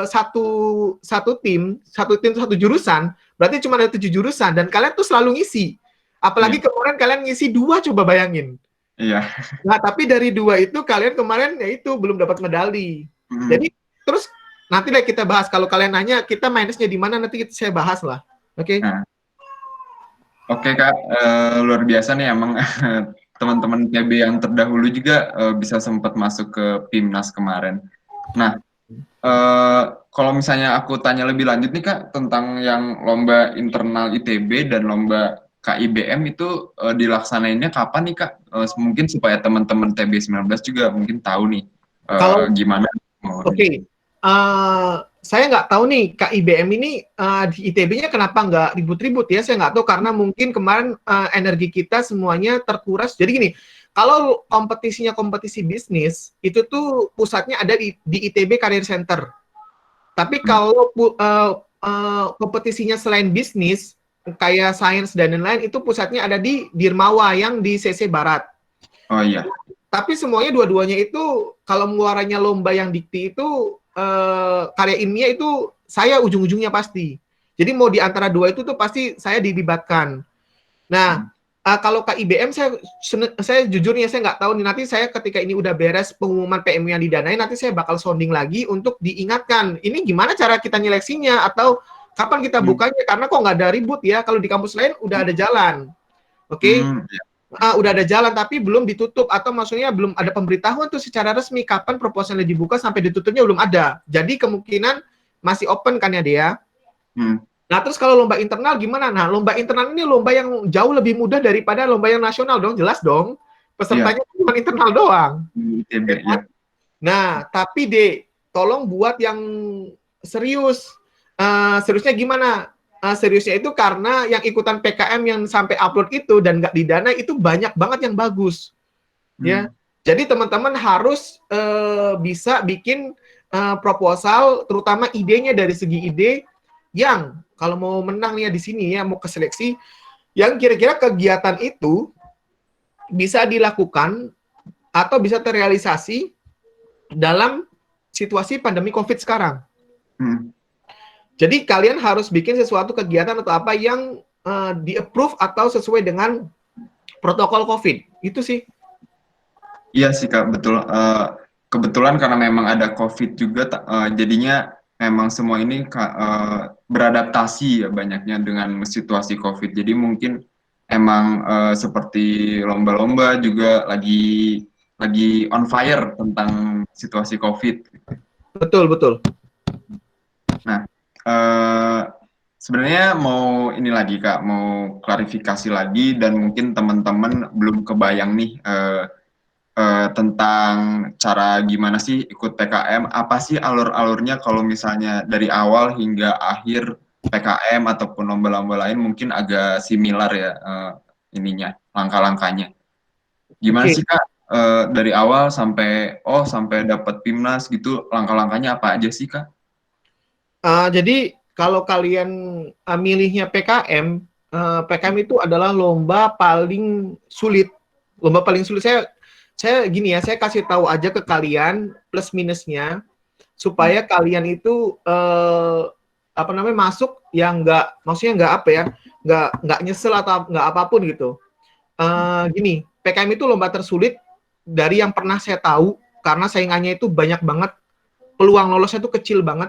satu tim satu jurusan, berarti cuma ada 7 jurusan dan kalian tuh selalu ngisi. Apalagi kemarin kalian ngisi 2, coba bayangin. Iya. Nah, tapi dari 2 itu kalian kemarin ya itu belum dapat medali. Jadi terus nanti deh kita bahas, kalau kalian nanya kita minusnya di mana, nanti saya bahas lah. Oke. Nah. Oke, Kak, luar biasa nih emang teman-teman TB yang terdahulu juga bisa sempat masuk ke PIMNAS kemarin. Nah, kalau misalnya aku tanya lebih lanjut nih, Kak, tentang yang lomba internal ITB dan lomba KIBM itu dilaksanainnya kapan nih, Kak? Mungkin supaya teman-teman TB 19 juga mungkin tahu nih gimana. Oke. Saya nggak tahu nih KIBM ini di ITB-nya kenapa nggak ribut-ribut ya, saya nggak tahu, karena mungkin kemarin energi kita semuanya terkuras. Jadi gini, kalau kompetisinya kompetisi bisnis, itu tuh pusatnya ada di ITB Career Center. Tapi kalau kompetisinya selain bisnis, kayak sains dan lain-lain, itu pusatnya ada di Dirmawa yang di CC Barat. Oh iya. Tapi semuanya dua-duanya itu, kalau mengeluarannya lomba yang dikti itu, karya ilmiah itu saya ujung-ujungnya pasti. Jadi mau di antara 2 itu tuh pasti saya dilibatkan. Nah, kalau KIBM saya jujurnya saya nggak tahu nih, nanti saya ketika ini udah beres pengumuman PMU yang didanai, nanti saya bakal sounding lagi untuk diingatkan, ini gimana cara kita nyeleksinya atau kapan kita bukanya, karena kok nggak ada ribut ya, kalau di kampus lain udah ada jalan. Oke? Udah ada jalan tapi belum ditutup, atau maksudnya belum ada pemberitahuan tuh secara resmi kapan proposalnya dibuka, sampai ditutupnya belum ada. Jadi kemungkinan masih open kan ya dia. Nah, terus kalau lomba internal gimana? Nah, lomba internal ini lomba yang jauh lebih mudah daripada lomba yang nasional dong, jelas dong. Pesertanya cuma internal doang. Nah, tapi tolong buat yang serius. Seriusnya gimana? Seriusnya itu karena yang ikutan PKM yang sampai upload itu dan nggak didanai itu banyak banget yang bagus, ya. Jadi teman-teman harus bisa bikin proposal, terutama idenya dari segi ide yang kalau mau menang ya di sini ya, mau ke seleksi, yang kira-kira kegiatan itu bisa dilakukan atau bisa terrealisasi dalam situasi pandemi COVID sekarang. Jadi kalian harus bikin sesuatu kegiatan atau apa yang di-approve atau sesuai dengan protokol COVID. Itu sih. Iya sih, Kak, betul. Kebetulan karena memang ada COVID juga, jadinya memang semua ini beradaptasi ya banyaknya dengan situasi COVID. Jadi mungkin emang seperti lomba-lomba juga lagi on fire tentang situasi COVID. Betul. Nah, Sebenarnya mau ini lagi Kak, mau klarifikasi lagi dan mungkin teman-teman belum kebayang nih tentang cara gimana sih ikut PKM, apa sih alur-alurnya kalau misalnya dari awal hingga akhir PKM ataupun lomba-lomba lain mungkin agak similar ya ininya, langkah-langkahnya. Gimana Oke. sih Kak dari awal sampai dapat PIMNAS gitu, langkah-langkahnya apa aja sih Kak? Jadi kalau kalian milihnya PKM, PKM itu adalah lomba paling sulit. Lomba paling sulit. Saya gini ya, saya kasih tahu aja ke kalian plus minusnya supaya kalian itu apa namanya masuk yang maksudnya nggak apa ya, nggak nyesel atau nggak apapun gitu. Gini, PKM itu lomba tersulit dari yang pernah saya tahu karena saingannya itu banyak banget, peluang lolosnya itu kecil banget.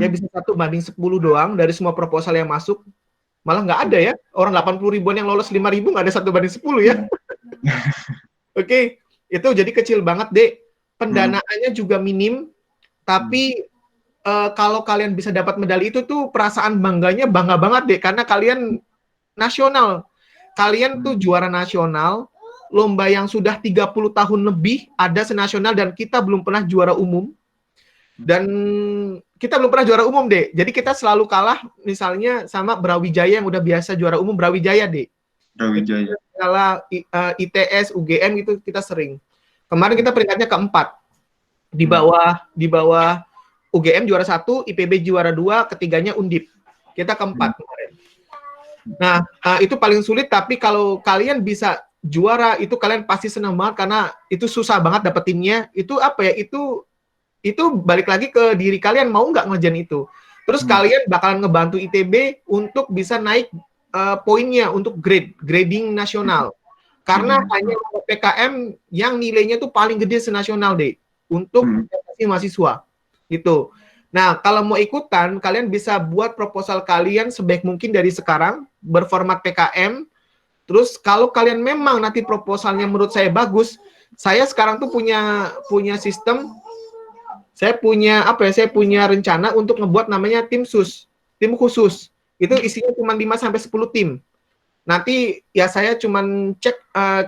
Ya bisa 1/10 doang dari semua proposal yang masuk. Malah nggak ada ya, orang 80 ribuan yang lolos 5.000 nggak ada 1/10 ya. Oke, itu jadi kecil banget, Dek. Pendanaannya juga minim, tapi kalau kalian bisa dapat medali itu tuh perasaan bangganya bangga banget, Dek, karena kalian nasional. Kalian tuh juara nasional, lomba yang sudah 30 tahun lebih ada senasional dan kita belum pernah juara umum. Dan kita belum pernah juara umum, Dek. Jadi kita selalu kalah misalnya sama Brawijaya yang udah biasa juara umum, Brawijaya, Dek. Brawijaya. Kalah ITS, UGM gitu kita sering. Kemarin kita peringkatnya keempat. Di bawah UGM juara 1, IPB juara 2, ketiganya Undip. Kita keempat kemarin. Nah, itu paling sulit, tapi kalau kalian bisa juara itu kalian pasti senang banget karena itu susah banget dapetinnya. Itu apa ya? Itu balik lagi ke diri kalian mau nggak ngerjain itu. Terus kalian bakalan ngebantu ITB untuk bisa naik poinnya untuk grading nasional. Karena hanya PKM yang nilainya tuh paling gede senasional, deh, untuk mahasiswa. Gitu. Nah, kalau mau ikutan, kalian bisa buat proposal kalian sebaik mungkin dari sekarang, berformat PKM. Terus kalau kalian memang nanti proposalnya menurut saya bagus, saya sekarang tuh punya sistem. Saya punya rencana untuk ngebuat namanya tim khusus. Itu isinya cuma 5-10 tim. Nanti ya saya cuma cek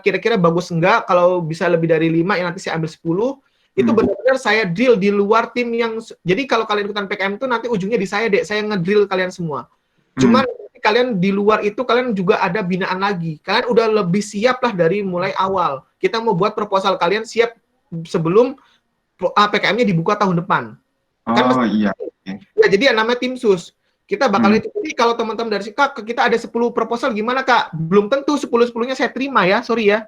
kira-kira bagus enggak, kalau bisa lebih dari 5 ya nanti saya ambil 10. Itu benar-benar saya drill di luar tim yang, jadi kalau kalian ikutan PKM itu nanti ujungnya di saya, Dek, saya ngedrill kalian semua. Cuman kalian di luar itu kalian juga ada binaan lagi. Kalian udah lebih siap lah dari mulai awal. Kita mau buat proposal kalian siap sebelum PKM-nya dibuka tahun depan. Oh iya. Ya, jadi yang namanya tim sus. Kita bakal itu. Jadi kalau teman-teman dari Kak, kita ada 10 proposal gimana, Kak? Belum tentu 10-10-nya saya terima ya, sorry ya.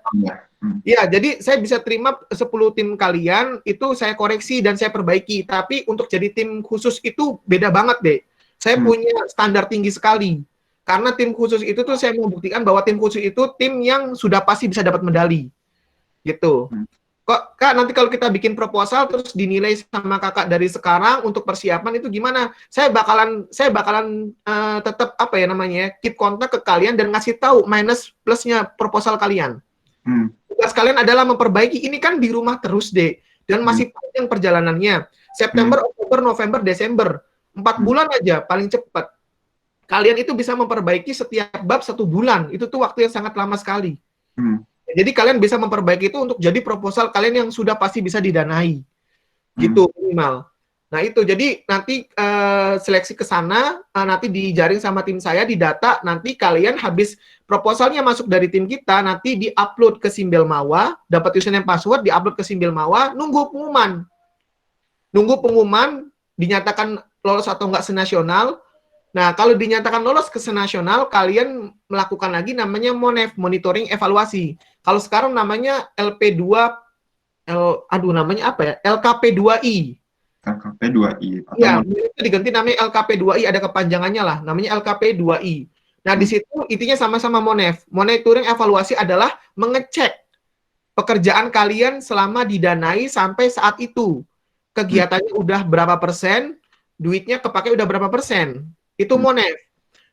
Ya, jadi saya bisa terima 10 tim kalian, itu saya koreksi dan saya perbaiki. Tapi untuk jadi tim khusus itu beda banget, deh. Saya punya standar tinggi sekali. Karena tim khusus itu tuh saya mau buktikan bahwa tim khusus itu tim yang sudah pasti bisa dapat medali. Gitu. Kok Kak, nanti kalau kita bikin proposal terus dinilai sama Kakak dari sekarang untuk persiapan itu gimana? Saya bakalan tetap apa ya namanya, keep kontak ke kalian dan ngasih tahu minus plusnya proposal kalian. Tugas kalian adalah memperbaiki. Ini kan di rumah terus, deh, dan masih panjang perjalanannya. September, Oktober, November, Desember, 4 bulan aja paling cepat. Kalian itu bisa memperbaiki setiap bab 1 bulan. Itu tuh waktu yang sangat lama sekali. Jadi kalian bisa memperbaiki itu untuk jadi proposal kalian yang sudah pasti bisa didanai. Gitu minimal. Nah itu, jadi nanti seleksi ke sana, nanti dijaring sama tim saya, didata, nanti kalian habis proposalnya masuk dari tim kita, nanti di-upload ke Simbel Mawa, dapat username password, di-upload ke Simbel Mawa, nunggu pengumuman, dinyatakan lolos atau enggak senasional. Nah, kalau dinyatakan lolos ke senasional, kalian melakukan lagi namanya MONEV, monitoring evaluasi. Kalau sekarang namanya namanya apa ya? LKP2I. LKP2I. Ya, itu diganti namanya LKP2I, ada kepanjangannya lah, namanya LKP2I. Nah, di situ intinya sama-sama MONEV. Monitoring evaluasi adalah mengecek pekerjaan kalian selama didanai sampai saat itu. Kegiatannya udah berapa persen, duitnya kepake udah berapa persen. Itu MONEV.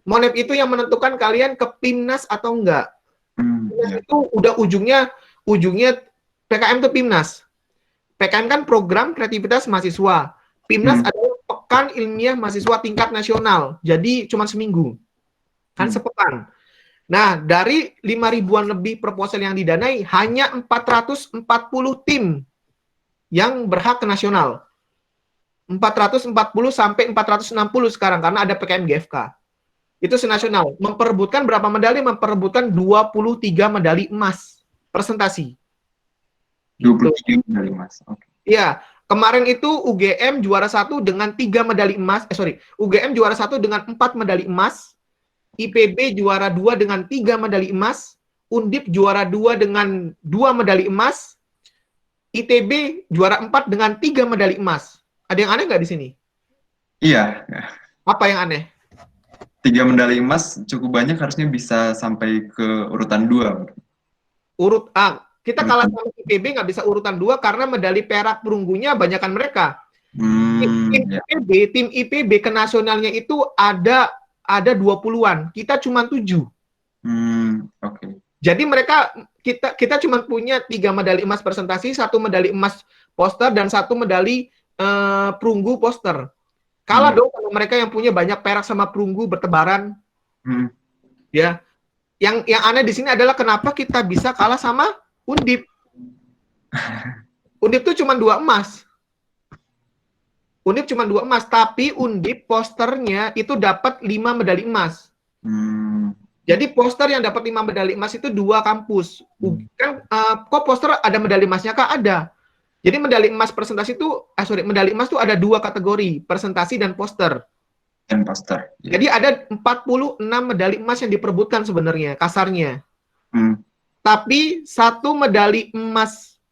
MONEV itu yang menentukan kalian ke PIMNAS atau enggak. PIMNAS itu udah ujungnya PKM itu PIMNAS. PKM kan program kreativitas mahasiswa. PIMNAS adalah Pekan Ilmiah Mahasiswa Tingkat Nasional. Jadi cuma seminggu. Kan sepekan. Nah, dari 5.000-an lebih proposal yang didanai, hanya 440 tim yang berhak ke nasional. 440 sampai 460 sekarang, karena ada PKM GFK. Itu senasional. Memperebutkan berapa medali? Memperebutkan 23 medali emas. Presentasi. 23 medali emas. Oke. Iya, kemarin itu UGM juara 1 dengan 3 medali emas. UGM juara 1 dengan 4 medali emas. IPB juara 2 dengan 3 medali emas, Undip juara 2 dengan 2 medali emas, ITB juara 4 dengan 3 medali emas. Ada yang aneh nggak di sini? Iya. Apa yang aneh? 3 medali emas cukup banyak, harusnya bisa sampai ke urutan 2. Urut A. Kita kalah sama IPB nggak bisa urutan 2 karena medali perak perunggunya banyakan mereka. Tim IPB ke nasionalnya itu ada 20-an, kita cuma 7. Oke. Jadi kita cuma punya 3 medali emas presentasi, 1 medali emas poster, dan 1 medali perunggu poster. Kalah dong sama mereka yang punya banyak perak sama perunggu bertebaran. Ya. Yang aneh di sini adalah kenapa kita bisa kalah sama Undip. Undip tuh cuma 2 emas. Undip cuma 2 emas, tapi Undip posternya itu dapat 5 medali emas. Jadi poster yang dapat 5 medali emas itu 2 kampus. Kan kok poster ada medali emasnya kah? Ada. Jadi medali emas presentasi itu, medali emas itu ada 2 kategori, presentasi dan poster. Jadi ada 46 medali emas yang diperebutkan sebenarnya, kasarnya. Tapi 1 medali emas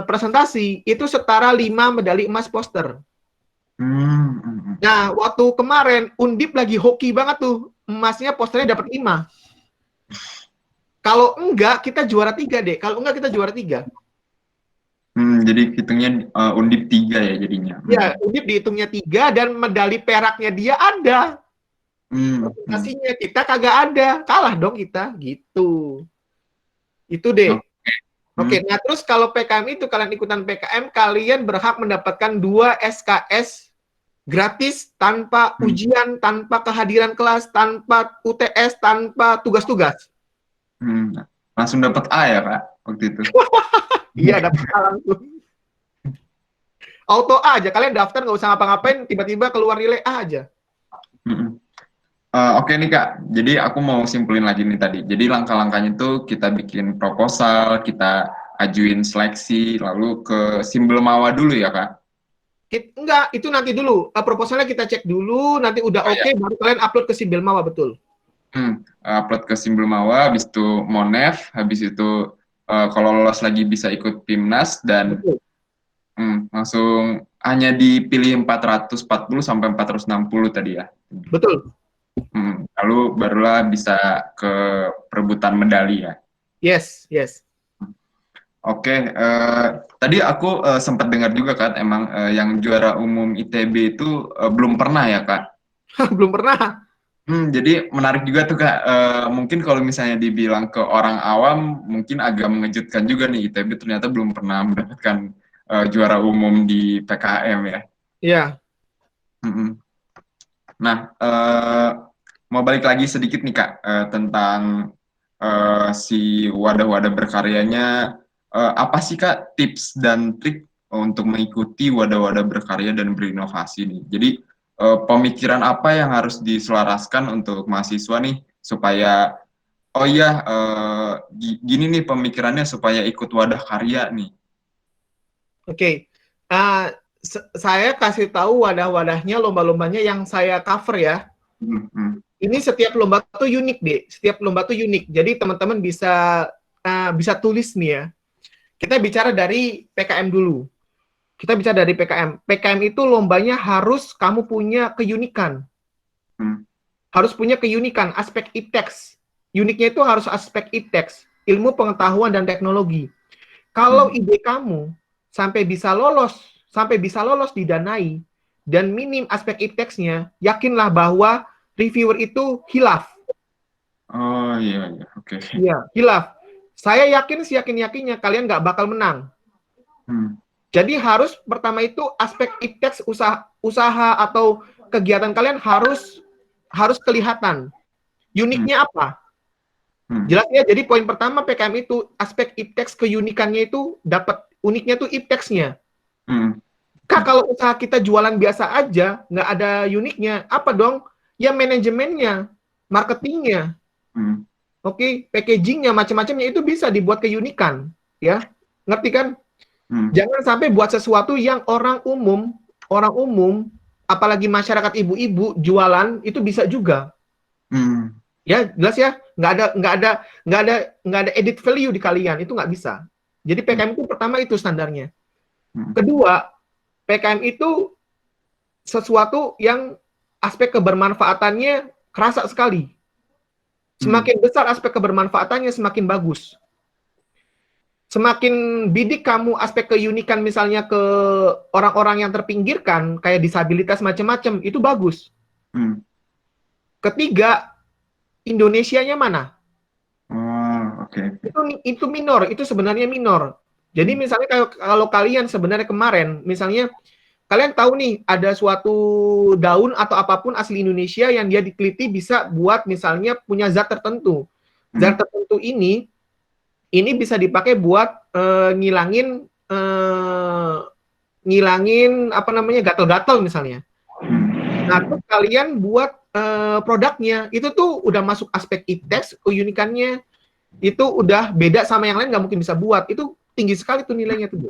presentasi itu setara 5 medali emas poster. Nah, waktu kemarin Undip lagi hoki banget tuh, emasnya posternya dapat 5. Kalau enggak kita juara 3 deh. Kalau enggak kita juara 3. Jadi hitungnya Undip 3 ya jadinya. Ya, Undip dihitungnya 3 dan medali peraknya dia ada. Presentasinya kita kagak ada. Kalah dong kita, gitu. Itu deh. Oke, nah terus kalau PKM itu kalian ikutan PKM, kalian berhak mendapatkan 2 SKS gratis tanpa ujian, tanpa kehadiran kelas, tanpa UTS, tanpa tugas-tugas. Langsung dapat A ya, Kak, waktu itu? Iya, dapat A langsung. Auto A aja, kalian daftar nggak usah ngapa-ngapain, tiba-tiba keluar nilai A aja. Oke nih Kak, jadi aku mau simpulin lagi nih tadi. Jadi langkah-langkahnya itu kita bikin proposal, kita ajuin seleksi, lalu ke Simbel Mawa dulu ya Kak? Enggak, itu nanti dulu. Proposalnya kita cek dulu, nanti udah oke, baru kalian upload ke Simbel Mawa, betul. Upload ke Simbel Mawa, habis itu Monef, habis itu kalau lolos lagi bisa ikut PIMNAS, dan langsung hanya dipilih 440 sampai 460 tadi ya? Betul. Lalu barulah bisa ke perebutan medali ya? Yes. Oke, tadi aku sempat dengar juga kan, emang yang juara umum ITB itu belum pernah ya Kak? Belum pernah. Jadi menarik juga tuh Kak, mungkin kalau misalnya dibilang ke orang awam, mungkin agak mengejutkan juga nih, ITB ternyata belum pernah mendapatkan juara umum di PKM ya? Iya. Nah, mau balik lagi sedikit nih Kak, tentang si wadah-wadah berkaryanya, apa sih Kak tips dan trik untuk mengikuti wadah-wadah berkarya dan berinovasi nih? Jadi pemikiran apa yang harus diselaraskan untuk mahasiswa nih supaya gini nih pemikirannya supaya ikut wadah karya nih? Oke. Saya kasih tahu wadah-wadahnya, lomba-lombanya yang saya cover ya. Ini setiap lomba tuh unik deh. Setiap lomba tuh unik. Jadi teman-teman bisa tulis nih ya. Kita bicara dari PKM dulu. Kita bicara dari PKM. PKM itu lombanya harus kamu punya keunikan. Harus punya keunikan, aspek ipteks. Uniknya itu harus aspek ipteks, ilmu pengetahuan dan teknologi. Kalau ide kamu sampai bisa lolos didanai, dan minim aspek ipteksnya, yakinlah bahwa reviewer itu hilaf. Oh iya, oke. Iya, hilaf. Saya yakin seyakin-yakinnya kalian nggak bakal menang. Jadi harus pertama itu aspek ipteks usaha atau kegiatan kalian harus kelihatan. Uniknya apa? Jelas ya, jadi poin pertama PKM itu aspek ipteks keunikannya itu dapat uniknya tuh ipteksnya. Kak, kalau usaha kita jualan biasa aja, nggak ada uniknya, apa dong? Ya manajemennya, marketingnya, oke, packagingnya, macam-macamnya itu bisa dibuat keunikan, ya, ngerti kan? Jangan sampai buat sesuatu yang orang umum, apalagi masyarakat ibu-ibu jualan itu bisa juga. Ya jelas ya, nggak ada edit value di kalian, itu nggak bisa. Jadi PKM itu pertama itu standarnya. Kedua, PKM itu sesuatu yang aspek kebermanfaatannya kerasa sekali. Semakin besar aspek kebermanfaatannya, semakin bagus. Semakin bidik kamu aspek keunikan misalnya ke orang-orang yang terpinggirkan, kayak disabilitas macam-macam, itu bagus. Ketiga, Indonesianya mana? Itu minor, itu sebenarnya minor. Jadi misalnya kalau kalian sebenarnya kemarin, misalnya kalian tahu nih ada suatu daun atau apapun asli Indonesia yang dia diteliti bisa buat misalnya punya zat tertentu. Zat tertentu ini bisa dipakai buat ngilangin apa namanya gatal-gatal misalnya. Nah, terus kalian buat produknya itu tuh udah masuk aspek ipteks, keunikannya itu udah beda sama yang lain, nggak mungkin bisa buat. Itu tinggi sekali tuh nilainya tuh, Bu.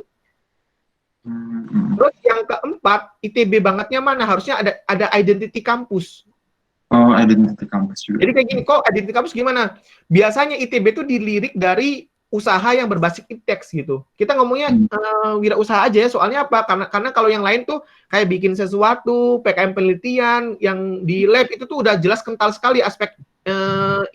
Terus yang keempat, ITB bangetnya mana? Harusnya ada identity kampus. Oh, identity kampus juga. Jadi kayak gini, kok identity kampus gimana? Biasanya ITB itu dilirik dari usaha yang berbasis ipteks gitu. Kita ngomongnya wirausaha aja ya, soalnya apa? Karena kalau yang lain tuh kayak bikin sesuatu, PKM penelitian, yang di lab itu tuh udah jelas kental sekali aspek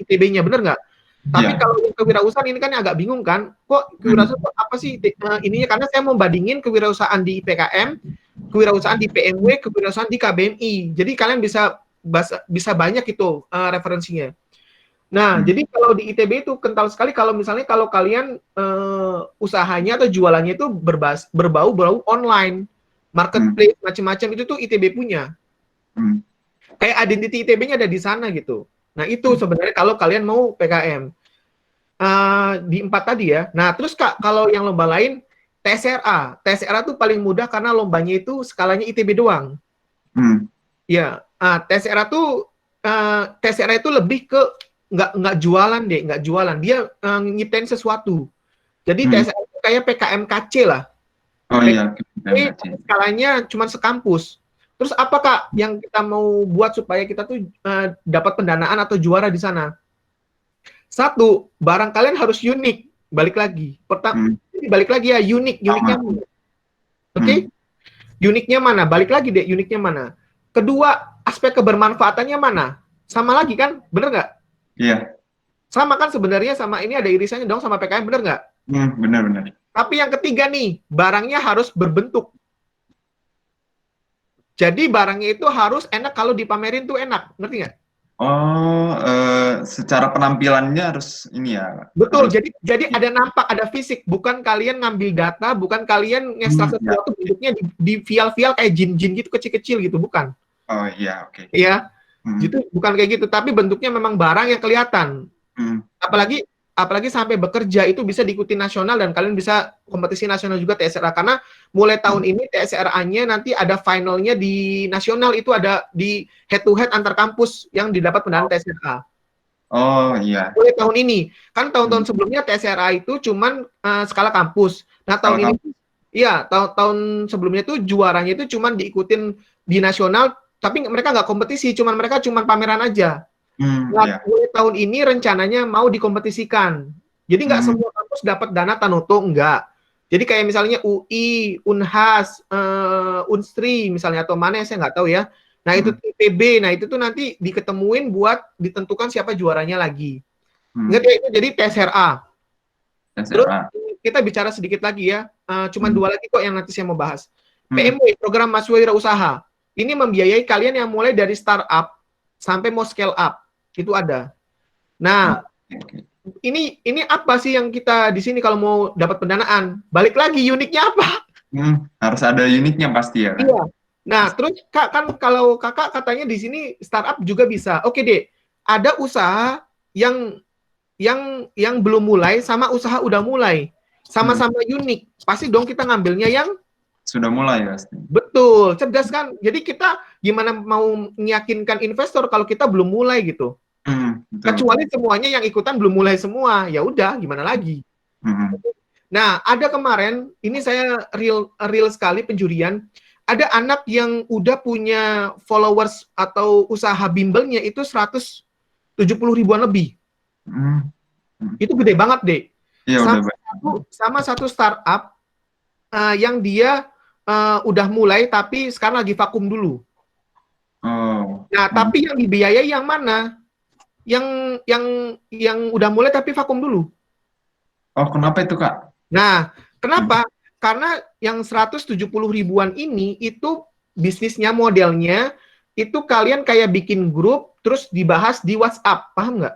ITB-nya, bener nggak? Tapi kalau yang kewirausahaan ini kan agak bingung kan, kok kewirausahaan apa sih ininya? Karena saya mau bandingin kewirausahaan di PKM, kewirausahaan di PMW, kewirausahaan di KBMI. Jadi kalian bisa banyak itu referensinya. Nah, jadi kalau di ITB itu kental sekali kalau misalnya kalau kalian usahanya atau jualannya itu berbau online, marketplace, macam-macam itu tuh ITB punya. Kayak identity ITB-nya ada di sana gitu. Nah, itu sebenarnya kalau kalian mau PKM. Di 4 tadi ya. Nah, terus Kak, kalau yang lomba lain, TSRA. TSRA tuh paling mudah karena lombanya itu skalanya ITB doang. Ya, TSRA itu lebih ke nggak jualan deh, nggak jualan. Dia nyiptain sesuatu. Jadi TSRA itu kayak PKMKC lah. Oh iya, PKMKC. Skalanya cuma sekampus. Terus apa Kak yang kita mau buat supaya kita tuh dapat pendanaan atau juara di sana? Satu, barang kalian harus unik. Balik lagi. Balik lagi ya, uniknya mana? Oke? Uniknya mana? Balik lagi deh, uniknya mana? Kedua, aspek kebermanfaatannya mana? Sama lagi kan? Bener nggak? Iya. Sama kan sebenarnya, sama ini ada irisannya dong sama PKM, bener nggak? Benar. Tapi yang ketiga nih, barangnya harus berbentuk. Jadi barangnya itu harus enak, kalau dipamerin tuh enak, ngerti nggak? Oh, secara penampilannya harus ini ya. Betul, jadi ada nampak, ada fisik, bukan kalian ngambil data, bukan kalian ngekstrak sesuatu bentuknya di vial-vial kayak jin-jin gitu, kecil-kecil gitu, bukan. Oh iya, oke. Iya, gitu, bukan kayak gitu, tapi bentuknya memang barang yang kelihatan. Apalagi sampai bekerja itu bisa diikuti nasional dan kalian bisa kompetisi nasional juga TSRA, karena mulai tahun ini TSRA-nya nanti ada finalnya di nasional, itu ada di head to head antar kampus yang didapat pendanaan TSRA. Oh iya. Mulai tahun ini, kan tahun-tahun sebelumnya TSRA itu cuman skala kampus. Nah tahun ini, iya tahun sebelumnya itu juaranya itu cuman diikutin di nasional, tapi mereka nggak kompetisi, mereka cuman pameran aja. Nah, mulai tahun ini rencananya mau dikompetisikan. Jadi nggak semua kampus dapat dana Tanoto, enggak. Jadi kayak misalnya UI, Unhas, Unstri misalnya, atau mana saya nggak tahu ya. Nah itu IPB, nah itu tuh nanti diketemuin buat ditentukan siapa juaranya lagi. Ingat ya, itu jadi TSRA. Terus kita bicara sedikit lagi ya, cuman 2 lagi kok yang nanti saya mau bahas. PMW, program mahasiswa wirausaha. Ini membiayai kalian yang mulai dari startup sampai mau scale up. Itu ada. Nah, ini apa sih yang kita di sini kalau mau dapat pendanaan? Balik lagi, uniknya apa? Harus ada uniknya pasti ya kan? Iya. Nah, terus Kak, kan kalau Kakak katanya di sini startup juga bisa. Oke deh, ada usaha yang belum mulai sama usaha udah mulai. Sama-sama unik. Pasti dong kita ngambilnya yang Sudah mulai pasti. betul, cerdas kan? Jadi kita gimana mau meyakinkan investor kalau kita belum mulai gitu. Betul, Kecuali betul. semuanya yang ikutan belum mulai semua. Ya udah, gimana lagi? Nah, ada kemarin, ini saya real sekali penjurian, ada anak yang udah punya followers atau usaha bimbelnya itu 170 ribuan lebih. Hmm, hmm. Itu gede banget, deh. Iya udah Sama banyak. sama satu startup yang dia udah mulai tapi sekarang lagi vakum dulu. Oh, Nah, tapi yang dibiayai yang mana? Yang udah mulai tapi vakum dulu. oh kenapa itu Kak? Nah, kenapa? Karena yang 170 ribuan ini itu bisnisnya, modelnya itu kalian kayak bikin grup terus dibahas di WhatsApp, paham nggak?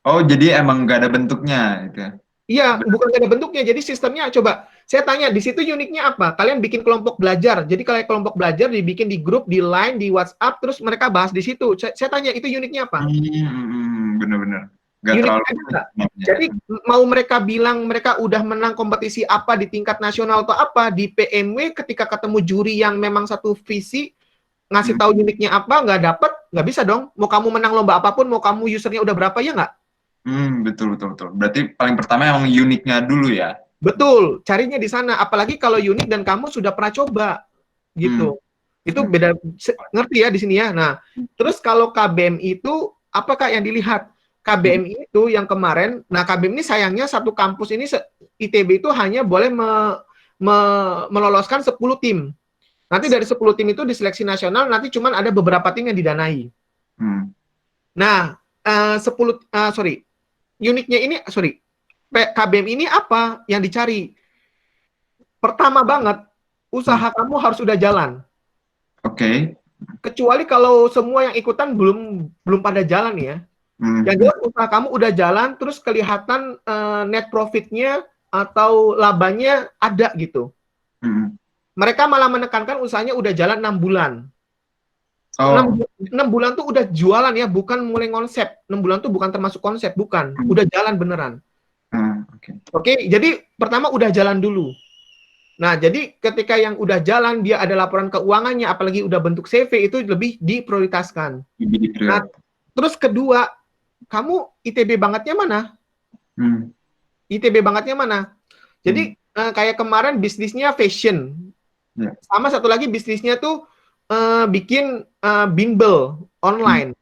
Oh jadi emang nggak ada bentuknya itu ya? Iya, bukan ada bentuknya. Jadi sistemnya coba saya tanya di situ uniknya apa? Kalian bikin kelompok belajar. Jadi kalau kelompok belajar dibikin di grup, di Line, di WhatsApp, terus mereka bahas di situ. Saya tanya itu uniknya apa? Bener-bener. Nggak Uniknya terlalu ada nggak? namanya. Jadi mau mereka bilang mereka udah menang kompetisi apa di tingkat nasional atau apa di PMW ketika ketemu juri yang memang satu visi ngasih tahu uniknya apa nggak dapet nggak bisa dong. Mau kamu menang lomba apapun, mau kamu usernya udah berapa ya nggak? Betul, betul, betul. Berarti paling pertama emang uniknya dulu ya? Betul, carinya di sana. Apalagi kalau unik dan kamu sudah pernah coba gitu. Itu beda, ngerti ya di sini ya. Nah, terus kalau KBMI itu apakah yang dilihat? KBMI itu yang kemarin, nah KBMI ini sayangnya satu kampus ini ITB itu hanya boleh meloloskan 10 tim. Nanti dari 10 tim itu di seleksi nasional nanti cuma ada beberapa tim yang didanai. Nah, 10 uniknya ini KBM ini apa yang dicari? Pertama banget, usaha kamu harus udah jalan. Oke. Kecuali kalau semua yang ikutan belum pada jalan ya. Yang jelas usaha kamu udah jalan, terus kelihatan net profitnya atau labanya ada gitu. Mereka malah menekankan usahanya udah jalan 6 bulan. 6 bulan tuh udah jualan ya, bukan mulai konsep. 6 bulan tuh bukan termasuk konsep, bukan. Udah jalan beneran. Oke, jadi pertama udah jalan dulu. Nah, jadi ketika yang udah jalan, dia ada laporan keuangannya, apalagi udah bentuk CV, itu lebih diprioritaskan. Nah, terus kedua, kamu ITB bangetnya mana? ITB bangetnya mana? Jadi kayak kemarin bisnisnya fashion. Sama satu lagi bisnisnya tuh bikin bimbel online.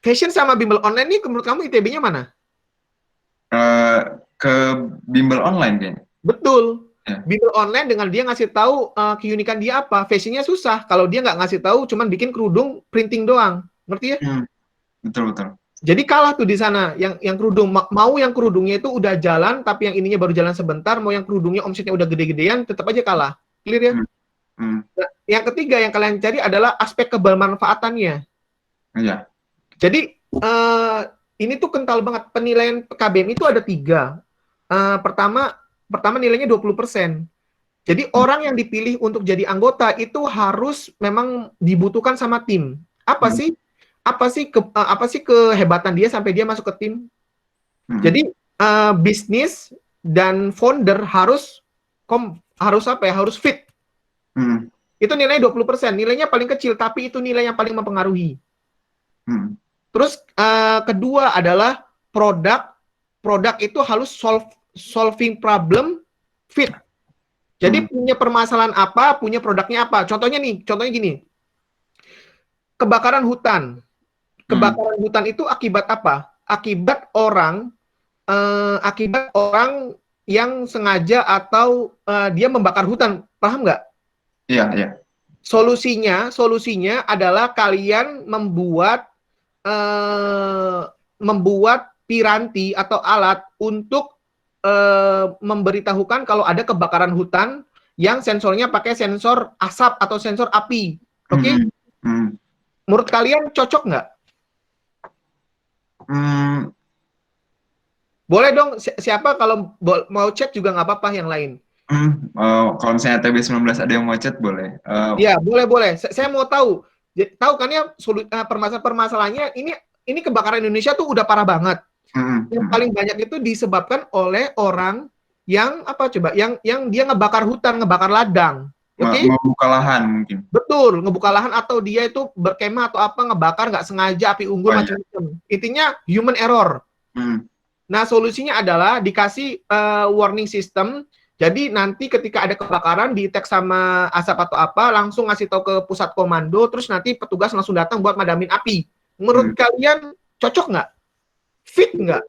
Fashion sama bimbel online ini menurut kamu ITB-nya mana? Ke bimbel online kayaknya. Betul. Bimbel online dengan dia ngasih tahu keunikan dia apa. Fashionnya susah. Kalau dia nggak ngasih tahu, cuman bikin kerudung printing doang. Ngerti ya? Betul, betul. Jadi kalah tuh di sana yang kerudung. Mau yang kerudungnya itu udah jalan, tapi yang ininya baru jalan sebentar. Mau yang kerudungnya omsetnya udah gede-gedean, tetap aja kalah. Clear ya? Nah, yang ketiga yang kalian cari adalah aspek kebermanfaatannya. Iya. Jadi ini tuh kental banget. Penilaian KBM itu ada 3. Pertama nilainya 20%. Jadi orang yang dipilih untuk jadi anggota itu harus memang dibutuhkan sama tim. Apa sih kehebatan dia sampai dia masuk ke tim? Jadi bisnis dan founder harus fit. Itu nilainya 20%. Nilainya paling kecil, tapi itu nilai yang paling mempengaruhi. Terus kedua adalah produk itu harus solving problem fit. Jadi punya permasalahan apa, punya produknya apa. Contohnya gini. Kebakaran hutan. Kebakaran hutan itu akibat apa? Akibat orang yang sengaja atau dia membakar hutan. Paham nggak? Iya, iya. Solusinya adalah kalian membuat piranti atau alat untuk memberitahukan kalau ada kebakaran hutan yang sensornya pakai sensor asap atau sensor api. Oke? Menurut kalian cocok nggak? Boleh dong, siapa kalau mau chat juga nggak apa-apa yang lain. Kalau misalnya TB19 ada yang mau chat boleh. Ya, boleh. Saya mau tahu. Tahu kan ya permasalahannya ini kebakaran Indonesia tuh udah parah banget. Yang paling banyak itu disebabkan oleh orang yang apa coba? Yang dia ngebakar hutan, ngebakar ladang. Oke? Membuka lahan mungkin. Betul, ngebuka lahan atau dia itu berkemah atau apa ngebakar nggak sengaja api unggun macam-macam. Intinya human error. Nah, solusinya adalah dikasih warning system. Jadi nanti ketika ada kebakaran di-tag sama asap atau apa, langsung ngasih tahu ke pusat komando, terus nanti petugas langsung datang buat madamin api. Menurut kalian cocok nggak? Fit nggak?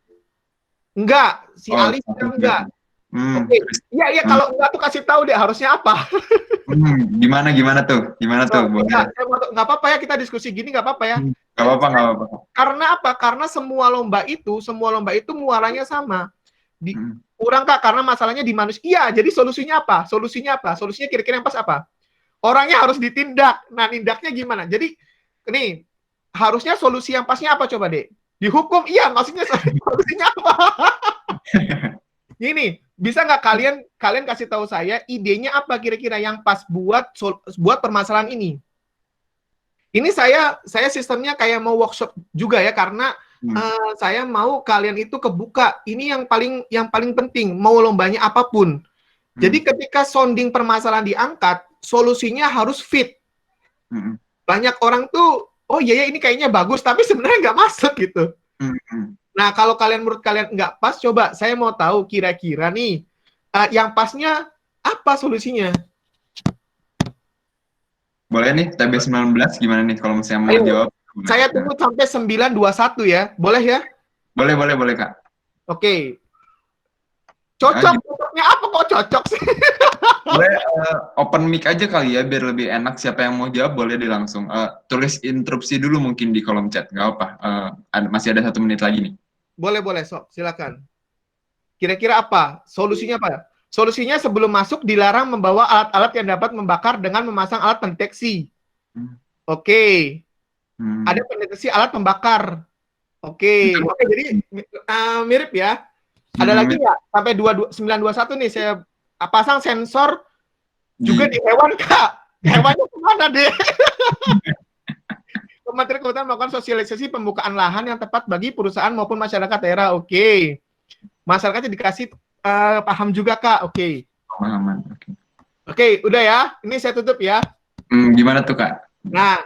Enggak, si Ali bilang enggak. Oke, iya kalau enggak tuh kasih tahu deh harusnya apa. Gimana tuh? Boleh. Nggak apa-apa ya kita diskusi gini, nggak apa-apa ya. Nggak apa-apa. Karena apa? Karena semua lomba itu muaranya sama. Kurang Kak, karena masalahnya di manusia. Iya, jadi solusinya apa? Solusinya kira-kira yang pas apa? Orangnya harus ditindak. Nah, nindaknya gimana? Jadi, nih, harusnya solusi yang pasnya apa coba, Dek? Dihukum? Iya, maksudnya solusinya apa? Gini, bisa nggak kalian kasih tahu saya idenya apa kira-kira yang pas buat permasalahan ini? Ini saya sistemnya kayak mau workshop juga ya, karena saya mau kalian itu kebuka. Ini yang paling penting, mau lombanya apapun. Jadi ketika sounding permasalahan diangkat, solusinya harus fit. Banyak orang tuh, oh iya ini kayaknya bagus, tapi sebenarnya nggak masuk gitu. Nah, kalau menurut kalian nggak pas, coba saya mau tahu kira-kira nih, yang pasnya apa solusinya? Boleh nih, TB19 gimana nih kalau misalnya mau jawab? Saya tunggu sampai 921 ya, boleh ya? Boleh Kak. Oke. Cocoknya apa kok cocok sih? Boleh open mic aja kali ya, biar lebih enak. Siapa yang mau jawab boleh langsung. Tulis interupsi dulu mungkin di kolom chat, nggak apa. Masih ada 1 menit lagi nih. Boleh, Sob, silakan. Kira-kira apa? Solusinya apa? Solusinya sebelum masuk dilarang membawa alat-alat yang dapat membakar dengan memasang alat pendeteksi. Oke. Ada pendeteksi alat pembakar. Oke, jadi mirip ya. Ada lagi nggak? Sampai 921 nih saya pasang sensor juga di hewan, Kak. Hewannya kemana deh? Kementerian Kehutanan melakukan sosialisasi pembukaan lahan yang tepat bagi perusahaan maupun masyarakat daerah. Oke. Masyarakatnya dikasih paham juga, Kak. Oke. Pemahaman. Oke, udah ya. Ini saya tutup ya. Gimana tuh, Kak? Nah,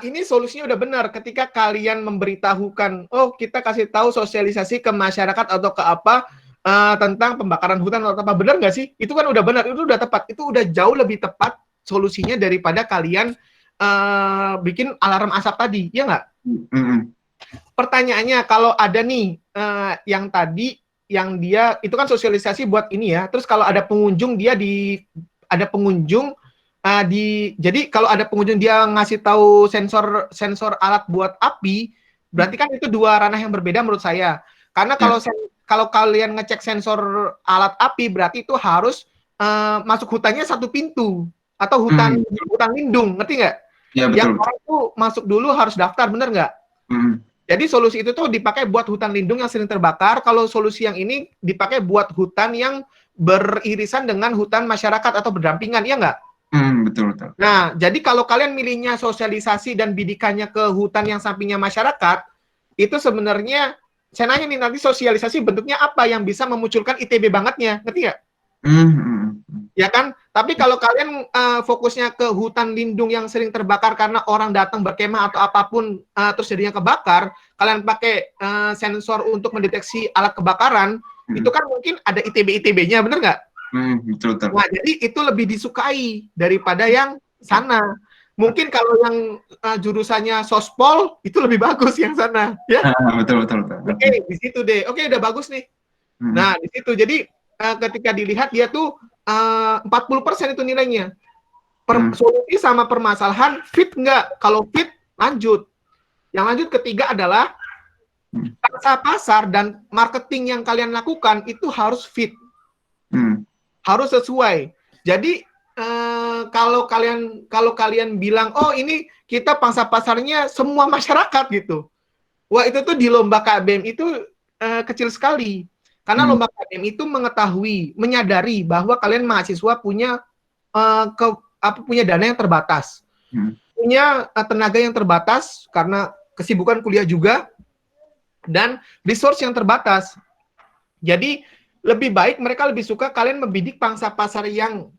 ini solusinya udah benar. Ketika kalian memberitahukan, oh kita kasih tahu sosialisasi ke masyarakat atau ke apa tentang pembakaran hutan atau apa, benar nggak sih? Itu kan udah benar, itu udah tepat, itu udah jauh lebih tepat solusinya daripada kalian bikin alarm asap tadi, ya nggak? Pertanyaannya, kalau ada nih yang tadi, yang dia itu kan sosialisasi buat ini ya. Terus kalau ada pengunjung jadi kalau ada pengunjung dia ngasih tahu sensor alat buat api, berarti kan itu dua ranah yang berbeda menurut saya. Karena kalau kalian ngecek sensor alat api, berarti itu harus masuk hutannya satu pintu atau hutan lindung, ngerti nggak? Ya, betul. Yang orang itu masuk dulu harus daftar, bener nggak? Jadi solusi itu tuh dipakai buat hutan lindung yang sering terbakar. Kalau solusi yang ini dipakai buat hutan yang beririsan dengan hutan masyarakat atau berdampingan, ya nggak? Betul. Nah, jadi kalau kalian milihnya sosialisasi dan bidikannya ke hutan yang sampingnya masyarakat, itu sebenarnya, saya nanya nih, nanti sosialisasi bentuknya apa yang bisa memunculkan ITB bangetnya, ngerti nggak? Ya kan? Tapi kalau kalian fokusnya ke hutan lindung yang sering terbakar karena orang datang berkemah atau apapun terus jadinya kebakar, kalian pakai sensor untuk mendeteksi alat kebakaran, itu kan mungkin ada ITB-ITB-nya, bener nggak? Betul. Nah, jadi itu lebih disukai daripada yang sana. Mungkin kalau yang jurusannya sospol, itu lebih bagus yang sana. Ya? Betul. Oke, di situ deh. Oke, udah bagus nih. Nah, di situ. Jadi, ketika dilihat dia tuh 40% itu nilainya. Solusi sama permasalahan fit nggak? Kalau fit, lanjut. Yang lanjut ketiga adalah pasar dan marketing yang kalian lakukan itu harus fit. Harus sesuai. Jadi kalau kalian bilang, oh ini kita pangsa pasarnya semua masyarakat gitu. Wah, itu tuh di lomba KBM itu kecil sekali. Karena lomba KBM itu mengetahui, menyadari bahwa kalian mahasiswa punya punya dana yang terbatas, punya tenaga yang terbatas karena kesibukan kuliah juga, dan resource yang terbatas. Jadi lebih baik mereka lebih suka kalian membidik pangsa pasar yang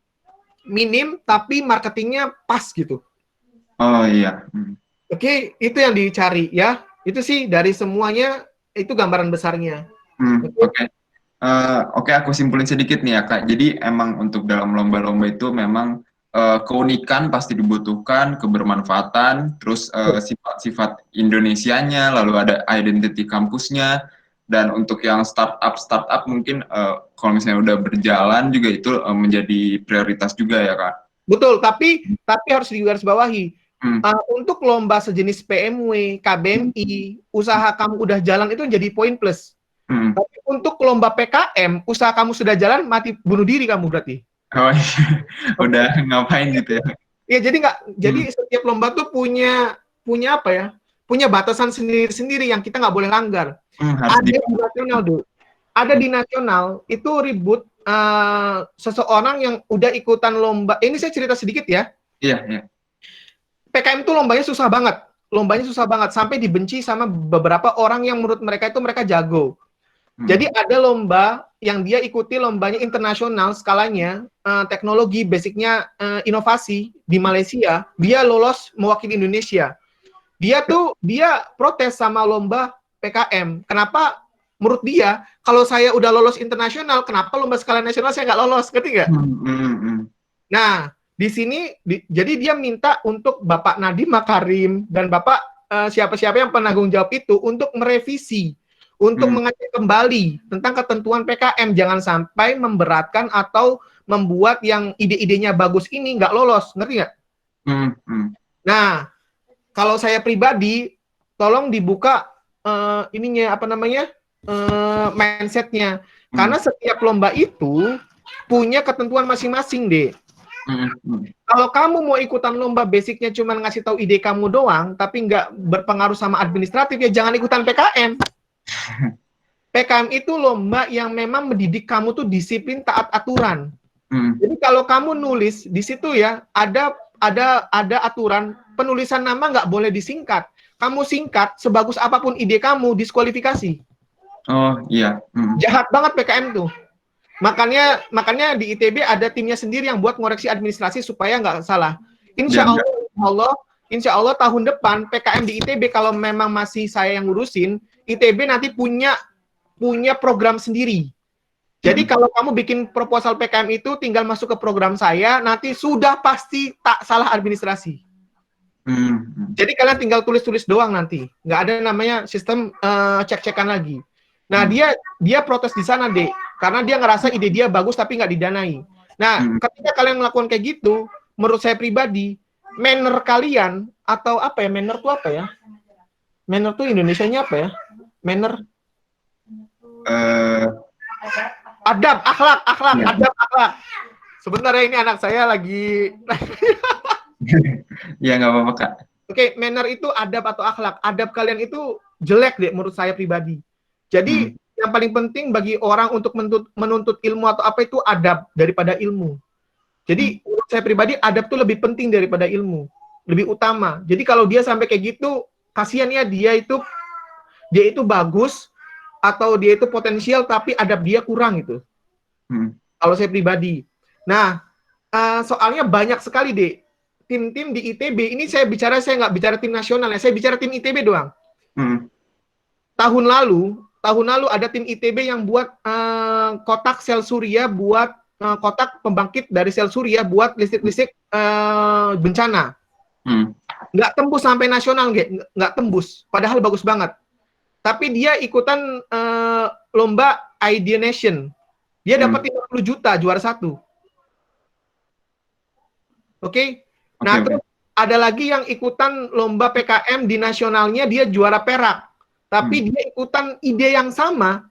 minim tapi marketingnya pas gitu. Oh iya. Oke, itu yang dicari ya. Itu sih dari semuanya itu gambaran besarnya. Oke. Oke, aku simpulin sedikit nih ya Kak. Jadi emang untuk dalam lomba-lomba itu memang keunikan pasti dibutuhkan, kebermanfaatan, terus sifat-sifat Indonesianya, lalu ada identity kampusnya, dan untuk yang startup mungkin kalau misalnya udah berjalan juga itu menjadi prioritas juga ya Kak. Betul, tapi harus digarisbawahi. Untuk lomba sejenis PMW, KBMI, usaha kamu udah jalan itu jadi poin plus. Tapi untuk lomba PKM, usaha kamu sudah jalan, mati bunuh diri kamu berarti. Oh iya, udah ngapain gitu ya? Iya, jadi setiap lomba tuh punya apa ya? Punya batasan sendiri-sendiri yang kita nggak boleh langgar. Ada di nasional, ada di nasional itu ribut seseorang yang udah ikutan lomba. Ini saya cerita sedikit ya. Iya. PKM itu lombanya susah banget sampai dibenci sama beberapa orang yang menurut mereka itu mereka jago. Jadi ada lomba yang dia ikuti, lombanya internasional skalanya, teknologi, basicnya inovasi di Malaysia, dia lolos mewakili Indonesia. Dia protes sama lomba PKM. Kenapa? Menurut dia, kalau saya udah lolos internasional, kenapa lomba skala nasional saya nggak lolos? Ngerti nggak? Nah, di sini, jadi dia minta untuk Bapak Nadiem Makarim dan Bapak siapa-siapa yang penanggung jawab itu untuk merevisi, untuk mengecek kembali tentang ketentuan PKM. Jangan sampai memberatkan atau membuat yang ide-idenya bagus ini nggak lolos. Ngerti nggak? Nah, kalau saya pribadi, tolong dibuka mindsetnya. Karena setiap lomba itu punya ketentuan masing-masing, deh. Kalau kamu mau ikutan lomba basicnya cuma ngasih tahu ide kamu doang, tapi nggak berpengaruh sama administratif, ya jangan ikutan PKM. PKM itu lomba yang memang mendidik kamu tuh disiplin, taat aturan. Jadi kalau kamu nulis di situ ya ada aturan penulisan nama nggak boleh disingkat. Kamu singkat sebagus apapun ide kamu diskualifikasi. Oh iya. Jahat banget PKM tuh. Makanya di ITB ada timnya sendiri yang buat ngoreksi administrasi supaya nggak salah. Insya Allah tahun depan PKM di ITB kalau memang masih saya yang ngurusin, ITB nanti punya program sendiri. Jadi kalau kamu bikin proposal PKM itu tinggal masuk ke program saya, nanti sudah pasti tak salah administrasi. Jadi kalian tinggal tulis-tulis doang nanti, nggak ada namanya sistem cek-cekan lagi. Nah dia protes di sana, deh. Karena dia ngerasa ide dia bagus tapi nggak didanai. Nah, ketika kalian melakukan kayak gitu, menurut saya pribadi, manner kalian atau apa ya? Manner tuh apa ya? Manner tuh Indonesianya apa ya? Manner. Adab, akhlak. Sebentar ya, ini anak saya lagi. Ya nggak apa-apa Kak. Oke, manner itu adab atau akhlak. Adab kalian itu jelek deh menurut saya pribadi. Jadi yang paling penting bagi orang untuk menuntut ilmu atau apa itu adab daripada ilmu. Jadi menurut saya pribadi adab itu lebih penting daripada ilmu, lebih utama. Jadi kalau dia sampai kayak gitu, kasihan ya dia itu bagus atau dia itu potensial tapi adab dia kurang gitu. Kalau saya pribadi. Nah, soalnya banyak sekali deh tim-tim di ITB. Ini saya nggak bicara tim nasional ya, saya bicara tim ITB doang. Tahun lalu ada tim ITB yang buat kotak sel surya, buat kotak pembangkit dari sel surya buat listrik bencana. Nggak tembus sampai nasional, nggak tembus. Padahal bagus banget. Tapi dia ikutan lomba Idea Nation. Dia dapat 50 juta juara 1. Oke? Nah, terus ada lagi yang ikutan lomba PKM di nasionalnya, dia juara perak. Tapi dia ikutan ide yang sama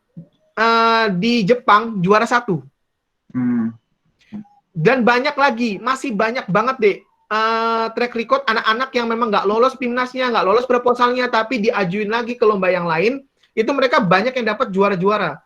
di Jepang, juara 1. Dan banyak lagi, masih banyak banget deh track record anak-anak yang memang nggak lolos PIMNAS-nya, nggak lolos proposalnya, tapi diajuin lagi ke lomba yang lain, itu mereka banyak yang dapat juara-juara.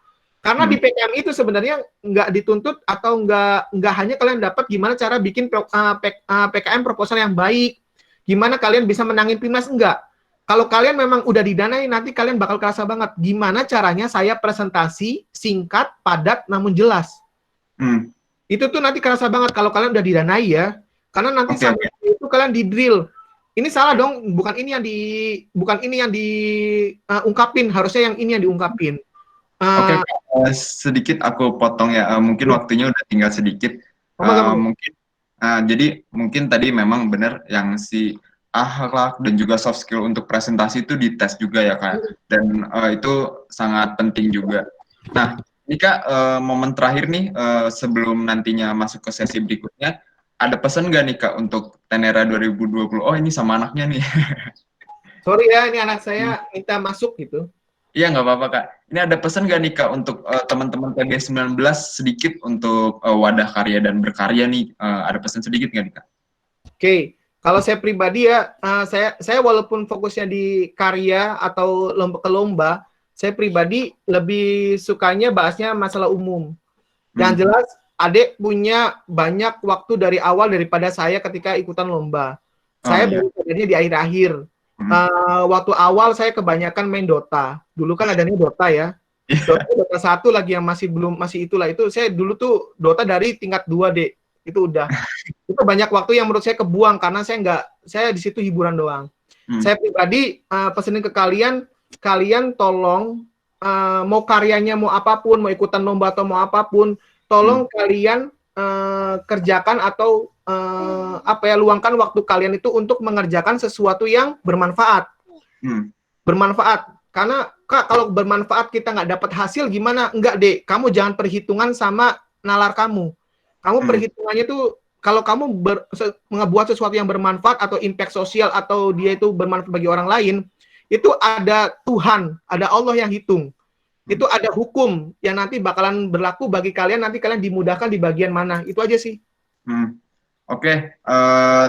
Karena di PKM itu sebenarnya nggak dituntut atau nggak hanya kalian dapat gimana cara bikin PKM proposal yang baik, gimana kalian bisa menangin PIMNAS, enggak. Kalau kalian memang udah didanai, nanti kalian bakal kerasa banget gimana caranya saya presentasi singkat, padat, namun jelas. Itu tuh nanti kerasa banget kalau kalian udah didanai ya. Karena nanti sampai itu kalian di drill. Ini salah dong, bukan ini yang diungkapin, harusnya yang ini yang diungkapin. Oke, sedikit aku potong ya. Mungkin waktunya udah tinggal sedikit. Mungkin jadi mungkin tadi memang benar yang si akhlak dan juga soft skill untuk presentasi itu dites juga ya Kak. Dan itu sangat penting juga. Nah, ini Kak, momen terakhir nih sebelum nantinya masuk ke sesi berikutnya, ada pesan nggak nih Kak untuk Tenera 2020? Oh, ini sama anaknya nih. Sorry ya, ini anak saya minta masuk gitu. Iya, nggak apa-apa, Kak. Ini ada pesan nggak nih, Kak, untuk teman-teman TB19 sedikit untuk wadah karya dan berkarya nih? Ada pesan sedikit nggak nih, Kak? Oke, kalau saya pribadi ya, saya walaupun fokusnya di karya atau lomba ke lomba, saya pribadi lebih sukanya bahasnya masalah umum. Yang jelas, adik punya banyak waktu dari awal daripada saya ketika ikutan lomba. Saya baru sadarnya di akhir-akhir. Waktu awal saya kebanyakan main Dota. Dulu kan adanya Dota ya. Dota 1 lagi yang masih itulah itu. Saya dulu tuh Dota dari tingkat 2, Dek. Itu udah. Itu banyak waktu yang menurut saya kebuang karena saya di situ hiburan doang. Saya pribadi pesenin ke kalian tolong mau karyanya mau apapun, mau ikutan lomba atau mau apapun, tolong kalian kerjakan atau luangkan waktu kalian itu untuk mengerjakan sesuatu yang bermanfaat. Bermanfaat. Karena Kak, kalau bermanfaat kita nggak dapat hasil gimana? Enggak, Dek. Kamu jangan perhitungan sama nalar kamu. Kamu perhitungannya tuh kalau kamu membuat sesuatu yang bermanfaat atau impact sosial atau dia itu bermanfaat bagi orang lain, itu ada Tuhan, ada Allah yang hitung. Itu ada hukum yang nanti bakalan berlaku bagi kalian, nanti kalian dimudahkan di bagian mana. Itu aja sih. Oke,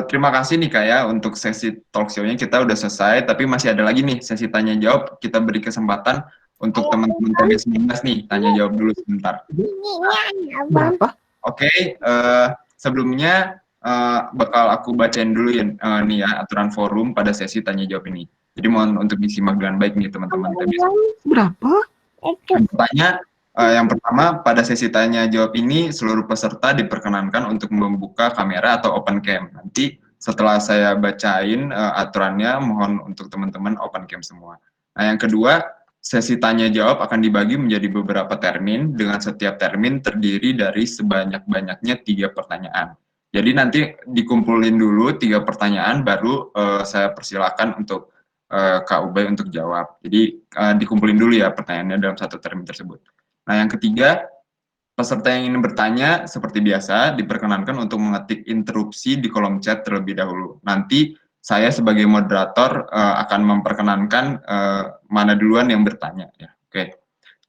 terima kasih nih Kak ya untuk sesi talk show-nya kita udah selesai, tapi masih ada lagi nih sesi tanya jawab. Kita beri kesempatan untuk teman-teman TB19 nih, tanya jawab dulu sebentar. Berapa? Oke, sebelumnya bakal aku bacain dulu ya nih ya aturan forum pada sesi tanya jawab ini. Jadi mohon untuk disimak dengan baik nih teman-teman TB19. Berapa? Bertanya. Yang pertama, pada sesi tanya jawab ini seluruh peserta diperkenankan untuk membuka kamera atau open cam. Nanti setelah saya bacain aturannya, mohon untuk teman-teman open cam semua. Nah, yang kedua, sesi tanya jawab akan dibagi menjadi beberapa termin, dengan setiap termin terdiri dari sebanyak-banyaknya 3 pertanyaan. Jadi nanti dikumpulin dulu 3 pertanyaan, baru saya persilakan untuk Kak Ubay untuk jawab. Jadi dikumpulin dulu ya pertanyaannya dalam satu termin tersebut. Nah, yang ketiga, peserta yang ingin bertanya seperti biasa diperkenankan untuk mengetik interupsi di kolom chat terlebih dahulu. Nanti saya sebagai moderator akan memperkenankan mana duluan yang bertanya. Ya. Oke.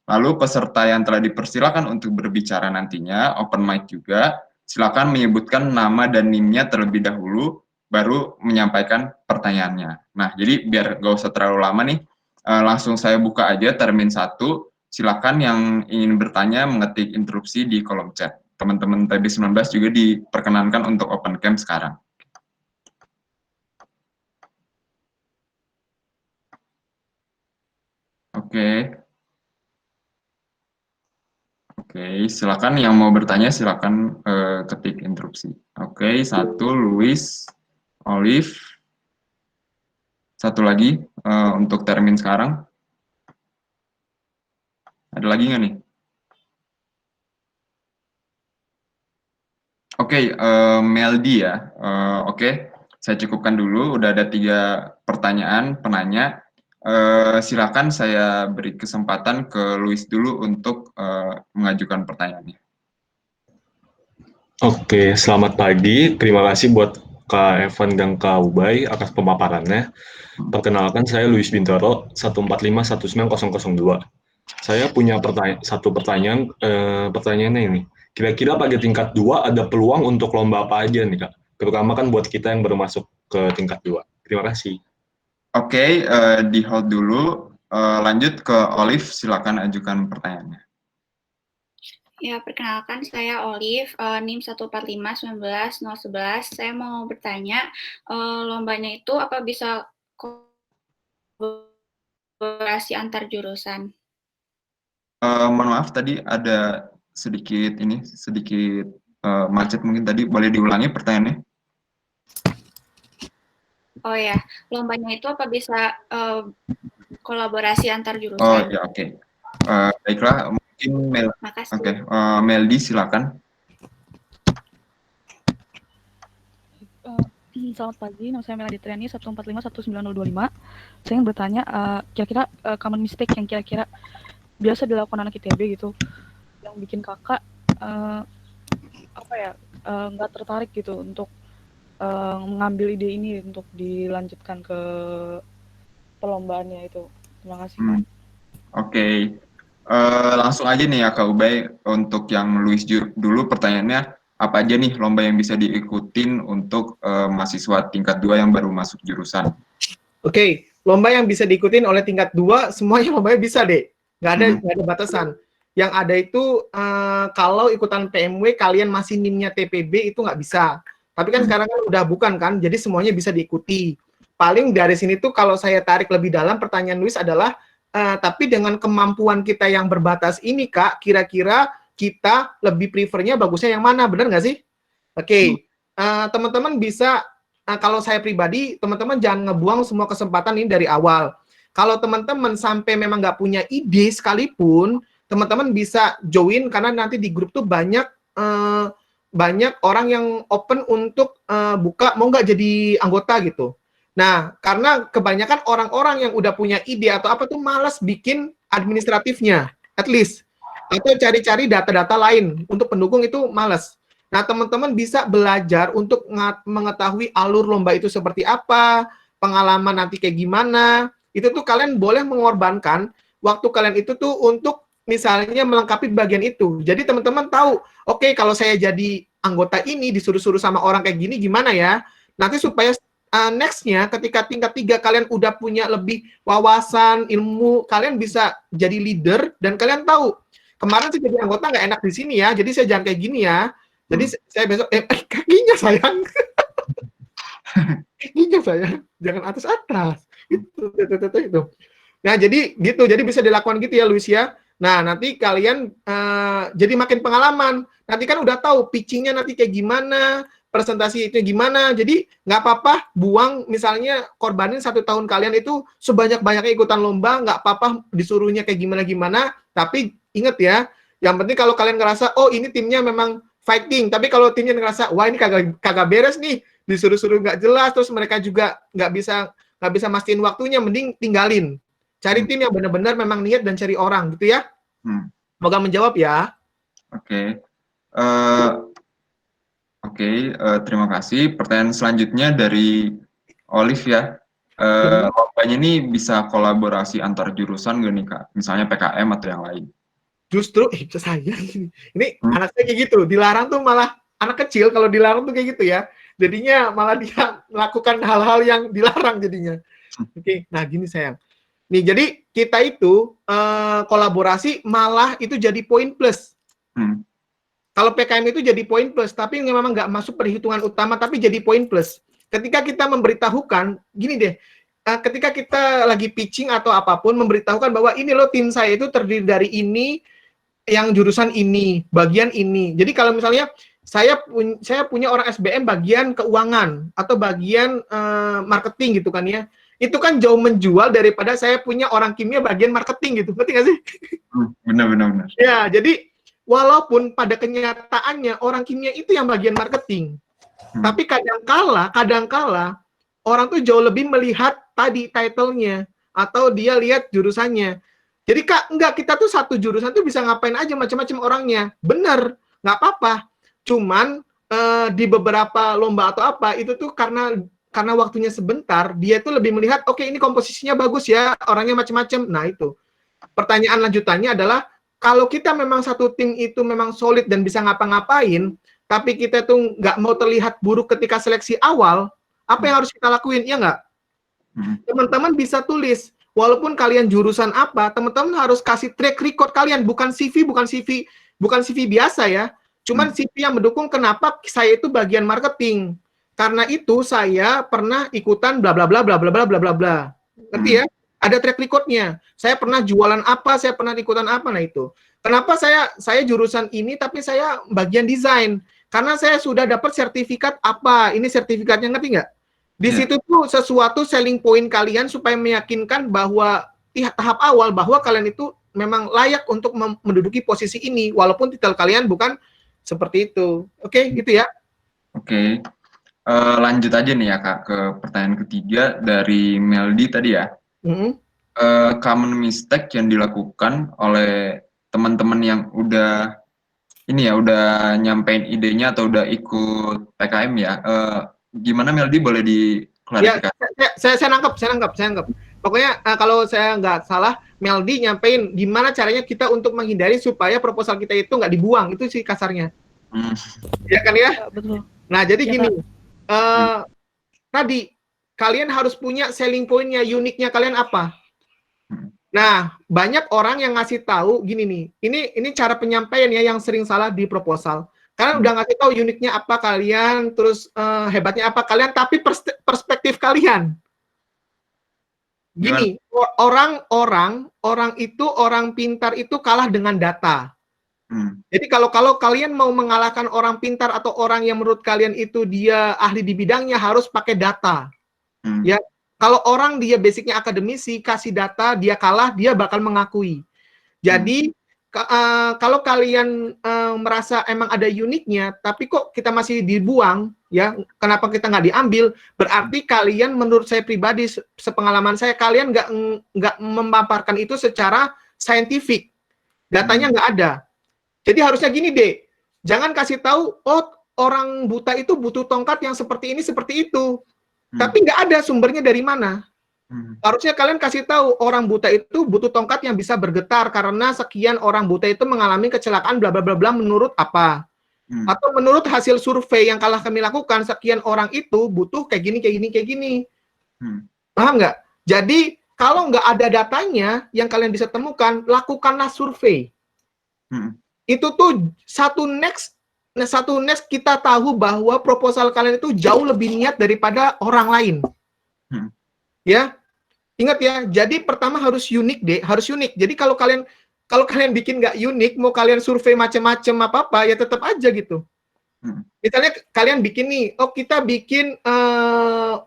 Lalu peserta yang telah dipersilakan untuk berbicara nantinya, open mic juga, silakan menyebutkan nama dan NIM-nya terlebih dahulu, baru menyampaikan pertanyaannya. Nah, jadi biar gak usah terlalu lama nih, langsung saya buka aja termin 1. Silakan yang ingin bertanya mengetik interupsi di kolom chat. Teman-teman TB19 juga diperkenankan untuk open cam sekarang. Oke, silakan yang mau bertanya silakan ketik interupsi. Oke, 1, Luis, Olive. Satu lagi untuk termin sekarang. Ada lagi nggak nih? Oke, Meldi ya. Oke, saya cukupkan dulu. Udah ada 3 pertanyaan penanya. Silakan saya beri kesempatan ke Luis dulu untuk mengajukan pertanyaannya. Oke, selamat pagi. Terima kasih buat Kak Evan dan Kak Ubay atas pemaparannya. Perkenalkan, saya Luis Bintoro, 1451902. Saya punya satu pertanyaan. Pertanyaannya ini, kira-kira pada tingkat 2 ada peluang untuk lomba apa aja nih Kak? Terutama kan buat kita yang baru masuk ke tingkat 2. Terima kasih. Oke, di hold dulu. Lanjut ke Olive, silakan ajukan pertanyaannya. Ya, perkenalkan saya Olive, NIM 145190111. Saya mau bertanya, lombanya itu apa bisa kolaborasi antar jurusan? Mohon maaf tadi ada sedikit macet mungkin tadi. Boleh diulangi pertanyaannya? Oh ya, lombanya itu apa bisa kolaborasi antar Oh jurusan? ya, oke. Baiklah, mungkin Makasih. Meldi silakan. Selamat pagi, nama saya Melody Triani, 1451925. Saya ingin bertanya, kira-kira common mistake yang kira-kira biasa dilakukan anak ITB gitu, yang bikin kakak nggak tertarik gitu untuk mengambil ide ini untuk dilanjutkan ke perlombaannya itu. Terima kasih, Kak. Oke. Langsung aja nih ya Kak Ubay, untuk yang Luis dulu pertanyaannya, apa aja nih lomba yang bisa diikutin untuk mahasiswa tingkat 2 yang baru masuk jurusan? Oke, lomba yang bisa diikutin oleh tingkat 2, semuanya lombanya bisa deh. Nggak ada batasan. Yang ada itu kalau ikutan PMW kalian masih NIM-nya TPB itu nggak bisa. Tapi kan sekarang kan udah bukan kan, jadi semuanya bisa diikuti. Paling dari sini tuh kalau saya tarik lebih dalam, pertanyaan Luis adalah, tapi dengan kemampuan kita yang berbatas ini Kak, kira-kira kita lebih prefernya bagusnya yang mana, benar nggak sih? Oke, teman-teman bisa, kalau saya pribadi, teman-teman jangan ngebuang semua kesempatan ini dari awal. Kalau teman-teman sampai memang nggak punya ide sekalipun, teman-teman bisa join, karena nanti di grup tuh banyak orang yang open untuk buka, mau nggak jadi anggota gitu. Nah, karena kebanyakan orang-orang yang udah punya ide atau apa tuh malas bikin administratifnya, at least. Atau cari-cari data-data lain untuk pendukung itu malas. Nah, teman-teman bisa belajar untuk mengetahui alur lomba itu seperti apa, pengalaman nanti kayak gimana. Itu tuh kalian boleh mengorbankan waktu kalian itu tuh untuk misalnya melengkapi bagian itu. Jadi teman-teman tahu, oke, kalau saya jadi anggota ini disuruh-suruh sama orang kayak gini gimana ya? Nanti supaya next-nya ketika tingkat 3 kalian udah punya lebih wawasan, ilmu, kalian bisa jadi leader dan kalian tahu, kemarin sih jadi anggota nggak enak di sini ya, jadi saya jangan kayak gini ya. Jadi saya besok, kakinya sayang. Kakinya sayang, jangan atas-atas. Itu. Nah, jadi gitu, jadi bisa dilakukan gitu ya, Luis ya. Nah, nanti kalian jadi makin pengalaman. Nanti kan udah tahu pitching-nya nanti kayak gimana, presentasi itu gimana. Jadi nggak apa-apa buang, misalnya korbanin 1 tahun kalian itu sebanyak-banyaknya ikutan lomba, nggak apa-apa disuruhnya kayak gimana-gimana. Tapi inget ya, yang penting kalau kalian ngerasa, oh ini timnya memang fighting, tapi kalau timnya ngerasa, wah ini kagak beres nih, disuruh-suruh nggak jelas, terus mereka juga nggak bisa mastiin waktunya, mending tinggalin. Cari tim yang benar-benar memang niat dan cari orang, gitu ya. Semoga menjawab ya. Oke. Terima kasih. Pertanyaan selanjutnya dari Olive ya. Lombanya ini bisa kolaborasi antar jurusan nggak nih Kak? Misalnya PKM atau yang lain? Justru, sayang. Ini anak saya kayak gitu. Dilarang tuh malah, anak kecil kalau dilarang tuh kayak gitu ya. Jadinya malah dia melakukan hal-hal yang dilarang jadinya. Oke, nah gini sayang. Nih, jadi kita itu kolaborasi malah itu jadi poin plus. Kalau PKM itu jadi poin plus, tapi memang nggak masuk perhitungan utama, tapi jadi poin plus. Ketika kita memberitahukan, gini deh, ketika kita lagi pitching atau apapun, memberitahukan bahwa ini loh tim saya itu terdiri dari ini, yang jurusan ini, bagian ini. Jadi kalau misalnya saya punya orang SBM bagian keuangan atau bagian marketing gitu kan ya, itu kan jauh menjual daripada saya punya orang kimia bagian marketing gitu, ngerti nggak sih? Benar. Ya, jadi walaupun pada kenyataannya orang kimia itu yang bagian marketing, tapi kadangkala orang tuh jauh lebih melihat tadi title-nya atau dia lihat jurusannya. Jadi Kak, enggak, kita tuh satu jurusan tuh bisa ngapain aja macam-macam orangnya. Bener, nggak apa-apa. Cuman di beberapa lomba atau apa, itu tuh karena waktunya sebentar, dia tuh lebih melihat, oke, ini komposisinya bagus ya, orangnya macam-macam. Nah itu. Pertanyaan lanjutannya adalah, kalau kita memang satu tim itu memang solid dan bisa ngapa-ngapain, tapi kita tuh nggak mau terlihat buruk ketika seleksi awal, apa yang harus kita lakuin? Ya nggak? Teman-teman bisa tulis, walaupun kalian jurusan apa, teman-teman harus kasih track record kalian, bukan CV bukan CV biasa ya. Cuman CV yang mendukung kenapa saya itu bagian marketing. Karena itu saya pernah ikutan bla bla bla bla bla bla bla bla bla. Ngerti ya? Ada track record-nya. Saya pernah jualan apa, saya pernah ikutan apa, nah itu. Kenapa saya jurusan ini tapi saya bagian desain? Karena saya sudah dapat sertifikat apa. Ini sertifikatnya, ngerti nggak? Di situ tuh sesuatu selling point kalian supaya meyakinkan bahwa di tahap awal bahwa kalian itu memang layak untuk menduduki posisi ini walaupun titel kalian bukan seperti itu. Oke, gitu ya. Oke. Lanjut aja nih ya Kak ke pertanyaan ketiga dari Meldi tadi ya. Common mistake yang dilakukan oleh teman-teman yang udah nyampein idenya atau udah ikut PKM ya. Gimana Meldi, boleh diklarifikasi? Ya, saya nangkep. Pokoknya kalau saya nggak salah, Meldi nyampein gimana caranya kita untuk menghindari supaya proposal kita itu nggak dibuang, itu sih kasarnya. Ya kan ya? Betul. Nah, jadi gini, tadi kalian harus punya selling point-nya, uniknya kalian apa? Nah, banyak orang yang ngasih tahu gini nih, ini cara penyampaian ya yang sering salah di proposal. Kalian udah ngasih tahu uniknya apa kalian, terus hebatnya apa kalian, tapi perspektif kalian. Gini, orang pintar itu kalah dengan data. Jadi kalau kalian mau mengalahkan orang pintar atau orang yang menurut kalian itu dia ahli di bidangnya, harus pakai data. Ya, kalau orang dia basicnya akademisi, kasih data, dia kalah, dia bakal mengakui. Jadi kalau kalian merasa emang ada uniknya, tapi kok kita masih dibuang, ya, kenapa kita nggak diambil? Berarti kalian, menurut saya pribadi, sepengalaman saya, kalian nggak memaparkan itu secara saintifik. Datanya nggak ada. Jadi harusnya gini deh, jangan kasih tahu, oh orang buta itu butuh tongkat yang seperti ini, seperti itu. Tapi nggak ada sumbernya dari mana. Harusnya kalian kasih tahu, orang buta itu butuh tongkat yang bisa bergetar karena sekian orang buta itu mengalami kecelakaan bla bla bla bla menurut apa. Atau menurut hasil survei yang kami lakukan, sekian orang itu butuh kayak gini. Paham nggak? Jadi kalau nggak ada datanya yang kalian bisa temukan, lakukanlah survei. Itu tuh satu next kita tahu bahwa proposal kalian itu jauh lebih niat daripada orang lain. Ya, ingat ya. Jadi pertama harus unik deh, harus unik. Jadi kalau kalian bikin nggak unik, mau kalian survei macam-macam apa ya tetap aja gitu. Misalnya kalian bikin nih, oh kita bikin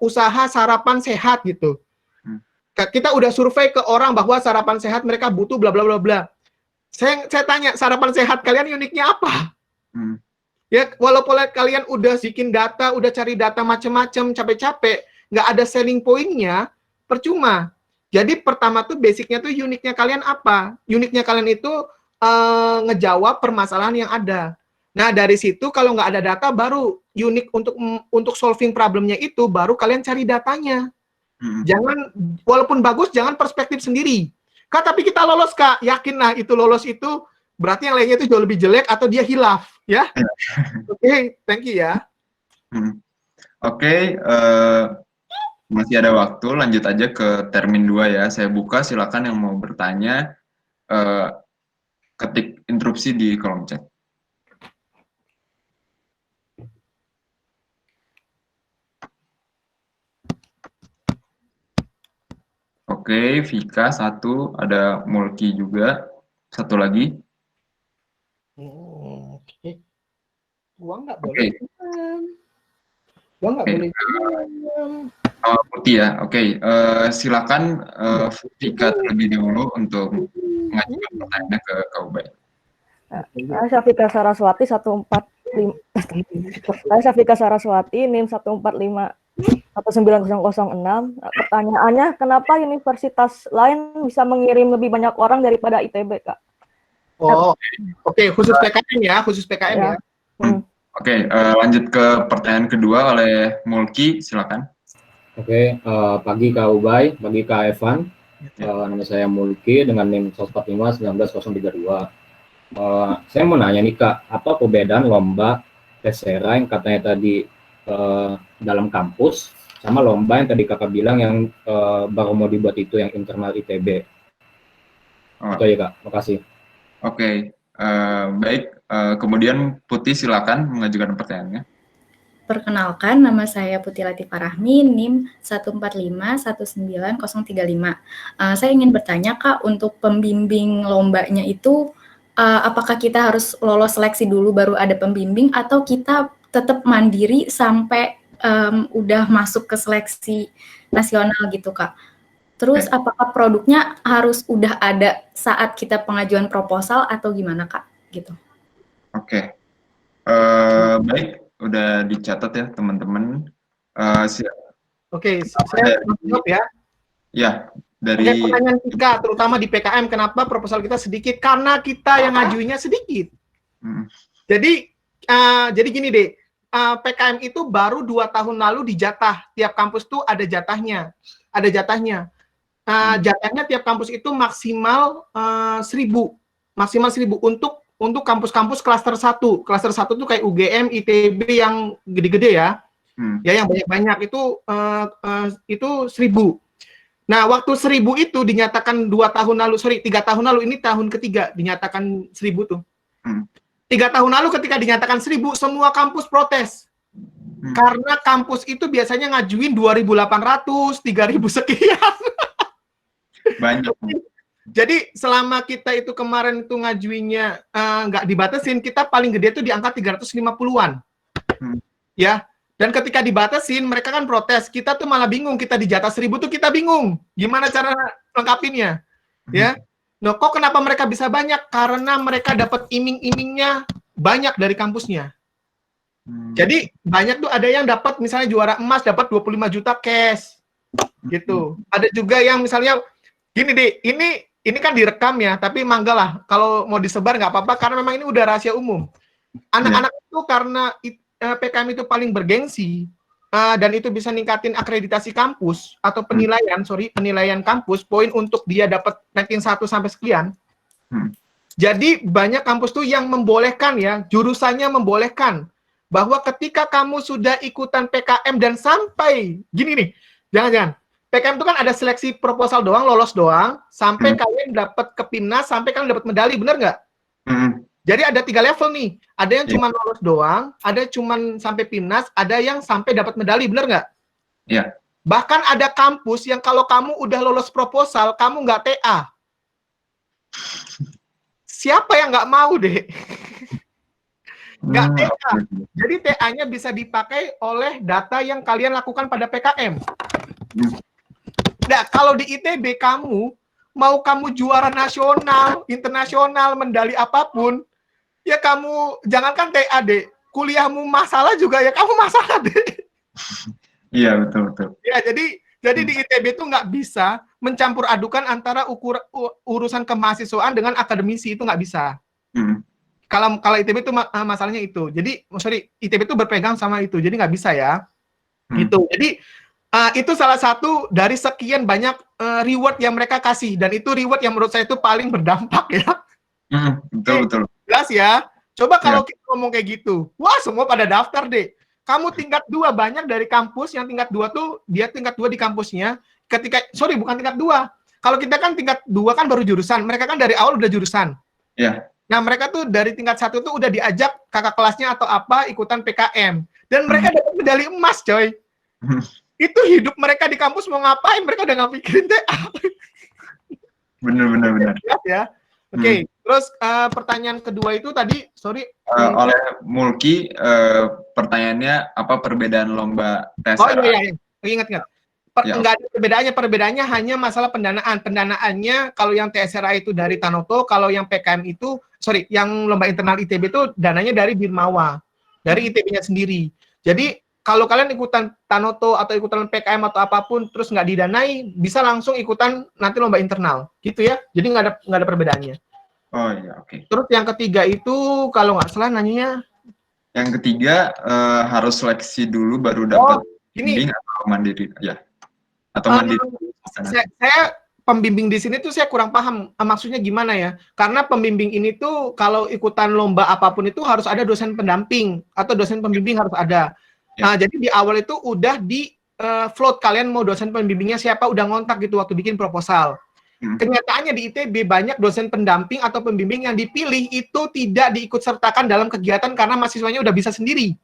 usaha sarapan sehat gitu. Kita udah survei ke orang bahwa sarapan sehat mereka butuh bla bla bla bla. Saya tanya, sarapan sehat kalian uniknya apa? Ya, walaupun kalian udah bikin data, udah cari data macam-macam, capek-capek, nggak ada selling point-nya, percuma. Jadi pertama tuh basicnya tuh uniknya kalian apa? Uniknya kalian itu ngejawab permasalahan yang ada. Nah, dari situ kalau nggak ada data, baru unik untuk solving problemnya itu, baru kalian cari datanya. Jangan, walaupun bagus, jangan perspektif sendiri. Kak, tapi kita lolos, Kak. Yakin lah itu lolos itu berarti yang lainnya itu jauh lebih jelek atau dia hilaf, ya. Oke, thank you ya. Oke, masih ada waktu, lanjut aja ke termin 2 ya. Saya buka, silakan yang mau bertanya, ketik interupsi di kolom chat. Oke, Vika 1, ada Mulki juga, 1 lagi. Oke. Gua nggak boleh. Gua nggak boleh. Putih ya, oke. Silakan Vika terlebih dahulu untuk mengajukan pertanyaannya ke Kak Ubay. Saya Vika Saraswati 145. Saya Safika Saraswati NIM 145-19006. Pertanyaannya, kenapa universitas lain bisa mengirim lebih banyak orang daripada ITB, Kak? Oh, oke, khusus PKM ya, ya. Oke, lanjut ke pertanyaan kedua oleh Mulki, silakan. Oke, pagi Kak Ubay, pagi Kak Evan. Nama saya Mulki dengan NIM 145-19032. Saya mau nanya nih Kak, apa perbedaan lomba Tessera yang katanya tadi dalam kampus sama lomba yang tadi Kakak bilang yang baru mau dibuat itu yang internal ITB? Itu ya Kak, makasih. Oke, Baik, kemudian Putih silakan mengajukan pertanyaannya. Perkenalkan, nama saya Putih Latifah Rahmi, NIM 1451935. Saya ingin bertanya, Kak, untuk pembimbing lombanya itu, apakah kita harus lolos seleksi dulu baru ada pembimbing, atau kita tetap mandiri sampai udah masuk ke seleksi nasional gitu, Kak? Terus apakah produknya harus udah ada saat kita pengajuan proposal atau gimana, Kak? Gitu. Oke. Baik, udah dicatat ya teman-teman. Oke, saya jawab ya. Ya, dari Oke, pertanyaan Tika, terutama di PKM, kenapa proposal kita sedikit? Karena kita yang ngajuinnya sedikit. Jadi gini deh, PKM itu baru 2 tahun lalu dijatah. Tiap kampus tuh ada jatahnya. Jatahnya tiap kampus itu maksimal 1.000. Maksimal 1.000 untuk kampus-kampus klaster 1. Klaster 1 tuh kayak UGM, ITB yang gede-gede ya. Ya yang banyak-banyak itu 1.000. Nah, waktu 1.000 itu dinyatakan 3 tahun lalu, ini tahun ketiga dinyatakan 1.000 tuh. 3 tahun lalu ketika dinyatakan 1.000, semua kampus protes. Karena kampus itu biasanya ngajuin 2.800, 3.000 sekian. Banyak. Jadi selama kita itu kemarin itu ngajuinnya nggak dibatasin, kita paling gede itu di angka 350-an. Ya. Dan ketika dibatasin, mereka kan protes. Kita tuh malah bingung, kita di jatah 1.000 tuh kita bingung. Gimana cara lengkapinnya? Ya. Nah, kok kenapa mereka bisa banyak? Karena mereka dapat iming-imingnya banyak dari kampusnya. Jadi banyak tuh, ada yang dapat misalnya juara emas dapat 25 juta cash. Gitu. Ada juga yang misalnya gini deh, ini kan direkam ya, tapi mangga lah kalau mau disebar nggak apa-apa karena memang ini udah rahasia umum. Anak-anak itu karena PKM itu paling bergengsi dan itu bisa ningkatin akreditasi kampus atau penilaian kampus, poin untuk dia dapat ranking 1 sampai sekian. Jadi banyak kampus tuh yang membolehkan ya, jurusannya membolehkan bahwa ketika kamu sudah ikutan PKM dan sampai gini nih, jangan-jangan PKM itu kan ada seleksi proposal doang, lolos doang, sampai kalian dapat ke PIMNAS, sampai kalian dapat medali, bener nggak? Jadi ada 3 level nih, ada yang cuma lolos doang, ada cuma sampai PIMNAS, ada yang sampai dapat medali, bener nggak? Iya. Bahkan ada kampus yang kalau kamu udah lolos proposal, kamu nggak TA. Siapa yang nggak mau deh? Nggak TA. Jadi TA-nya bisa dipakai oleh data yang kalian lakukan pada PKM. Nah, kalau di ITB kamu juara nasional, internasional, medali apapun, ya kamu jangankan TA deh, kuliahmu masalah juga ya kamu masalah deh. Iya, betul. Ya, jadi di ITB itu nggak bisa mencampur adukan antara urusan kemahasiswaan dengan akademisi, itu nggak bisa. Kalau ITB itu masalahnya itu. Jadi, ITB itu berpegang sama itu, jadi nggak bisa ya. Gitu. Jadi itu salah satu dari sekian banyak reward yang mereka kasih, dan itu reward yang menurut saya itu paling berdampak ya. Betul. Jelas ya. Coba kalau kita ngomong kayak gitu, wah semua pada daftar deh. Kamu tingkat 2, banyak dari kampus yang tingkat 2 tuh dia tingkat 2 di kampusnya. Bukan tingkat 2. Kalau kita kan tingkat 2 kan baru jurusan, mereka kan dari awal udah jurusan. Iya. Nah, mereka tuh dari tingkat 1 tuh udah diajak kakak kelasnya atau apa ikutan PKM, dan mereka dapat medali emas, coy. Itu hidup mereka di kampus mau ngapain, mereka udah nggak mikirin TA. Benar. Ya. Oke. Terus pertanyaan kedua itu tadi, oleh Mulki, pertanyaannya apa perbedaan lomba TSRA? Oh iya. Ingat. Nggak ada perbedaannya hanya masalah pendanaan. Pendanaannya kalau yang TSRA itu dari Tanoto, kalau yang PKM itu, yang lomba internal ITB itu dananya dari Birmawa, dari ITB-nya sendiri. Jadi kalau kalian ikutan Tanoto atau ikutan PKM atau apapun terus nggak didanai, bisa langsung ikutan nanti lomba internal, gitu ya. Jadi nggak ada perbedaannya. Oh iya, oke. Terus yang ketiga itu kalau nggak salah nanyanya. Yang ketiga harus seleksi dulu baru dapat bimbing atau mandiri, ya? Atau mandiri? Saya pembimbing di sini tuh saya kurang paham maksudnya gimana ya. Karena pembimbing ini tuh kalau ikutan lomba apapun itu harus ada dosen pendamping atau dosen pembimbing harus ada. Nah, jadi di awal itu udah di float kalian mau dosen pembimbingnya siapa, udah ngontak gitu waktu bikin proposal. Kenyataannya di ITB banyak dosen pendamping atau pembimbing yang dipilih itu tidak diikutsertakan dalam kegiatan karena mahasiswanya udah bisa sendiri.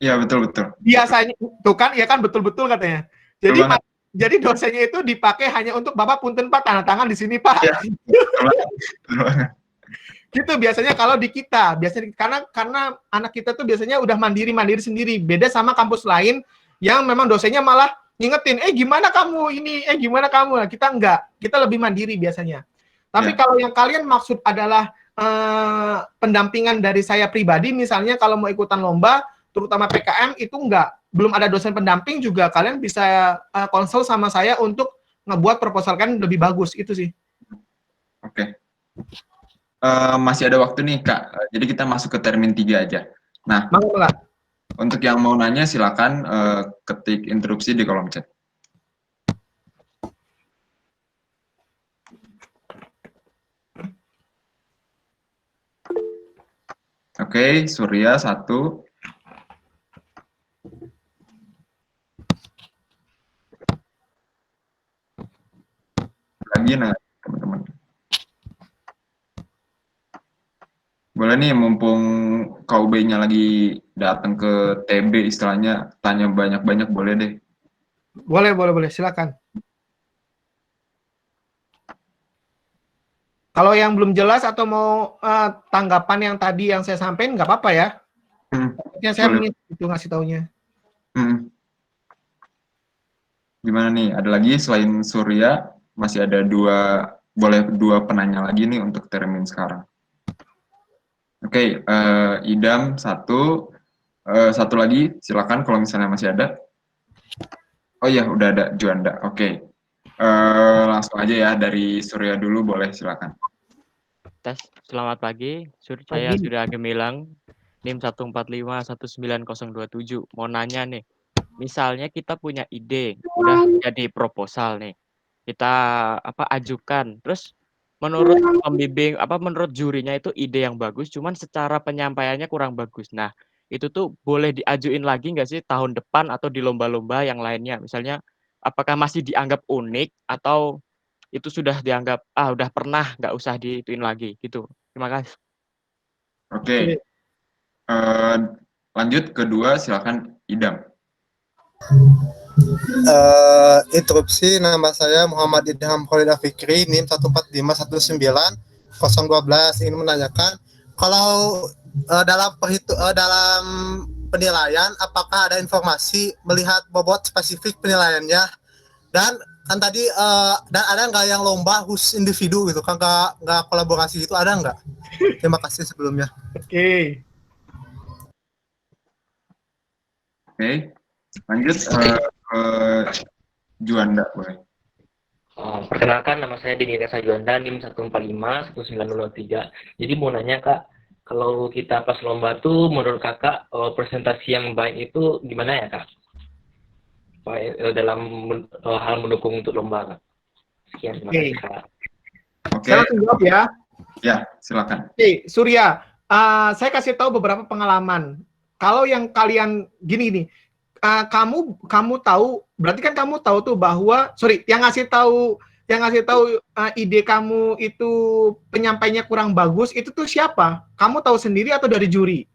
Iya, betul. Biasanya, tuh kan, ya kan, betul-betul katanya. Betul banget. Jadi dosennya itu dipakai hanya untuk Bapak punten Pak, tanda tangan di sini Pak. Iya, betul banget. Gitu biasanya kalau di kita, biasanya karena anak kita tuh biasanya udah mandiri sendiri. Beda sama kampus lain yang memang dosennya malah ngingetin, gimana kamu ini, gimana kamu. Nah, kita enggak, kita lebih mandiri biasanya. Tapi kalau yang kalian maksud adalah pendampingan dari saya pribadi, misalnya kalau mau ikutan lomba, terutama PKM itu enggak, belum ada dosen pendamping juga, kalian bisa konsul sama saya untuk ngebuat proposal kan lebih bagus, itu sih. Oke. Masih ada waktu nih, Kak. Jadi kita masuk ke termin 3 aja. Nah, untuk yang mau nanya silakan ketik interupsi di kolom chat. Oke, Surya 1. Lagi nah, teman-teman. Boleh nih, mumpung KUB-nya lagi datang ke TB istilahnya, tanya banyak-banyak boleh deh. Boleh, silakan. Kalau yang belum jelas atau mau tanggapan yang tadi yang saya sampaikan, nggak apa-apa ya. Yang saya itu ngasih taunya. Gimana nih? Ada lagi selain Surya, masih ada boleh dua penanya lagi nih untuk termin sekarang. Oke, Idam 1. Satu lagi, silakan kalau misalnya masih ada. Oh iya, udah ada Juanda. Oke. Langsung aja ya, dari Surya dulu boleh, silakan. Tes, selamat pagi. Saya Surya Gemilang, NIM 1451927. Mau nanya nih, misalnya kita punya ide, udah jadi proposal nih. Kita ajukan, terus menurut pembimbing menurut jurinya itu ide yang bagus, cuman secara penyampaiannya kurang bagus. Nah, itu tuh boleh diajuin lagi nggak sih tahun depan atau di lomba-lomba yang lainnya? Misalnya, apakah masih dianggap unik atau itu sudah dianggap udah pernah, nggak usah diituin lagi gitu. Terima kasih. Oke. Lanjut kedua, silakan Idam. Interupsi, nama saya Muhammad Idham Khalida Fikri, NIM 145191012. Ingin menanyakan, kalau dalam penilaian, apakah ada informasi melihat bobot spesifik penilaiannya? Dan kan tadi, dan ada nggak yang lomba khusus individu gitu, kan nggak kolaborasi gitu, ada nggak? Terima kasih sebelumnya. Oke. Lanjut Juanda, boleh. Perkenalkan, nama saya Denny Reza Juanda, NIM 1451903. Jadi mau nanya Kak, kalau kita pas lomba tuh menurut Kakak presentasi yang baik itu gimana ya Kak? Dalam hal mendukung untuk lomba Kak. Sekian, terima kasih Kak. Oke. Saya langsung jawab ya. Ya, silakan. Oke, Surya, saya kasih tahu beberapa pengalaman. Kalau yang kalian gini, kamu tahu, berarti kan kamu tahu tuh bahwa, yang ngasih tahu ide kamu itu penyampainya kurang bagus, itu tuh siapa? Kamu tahu sendiri atau dari juri?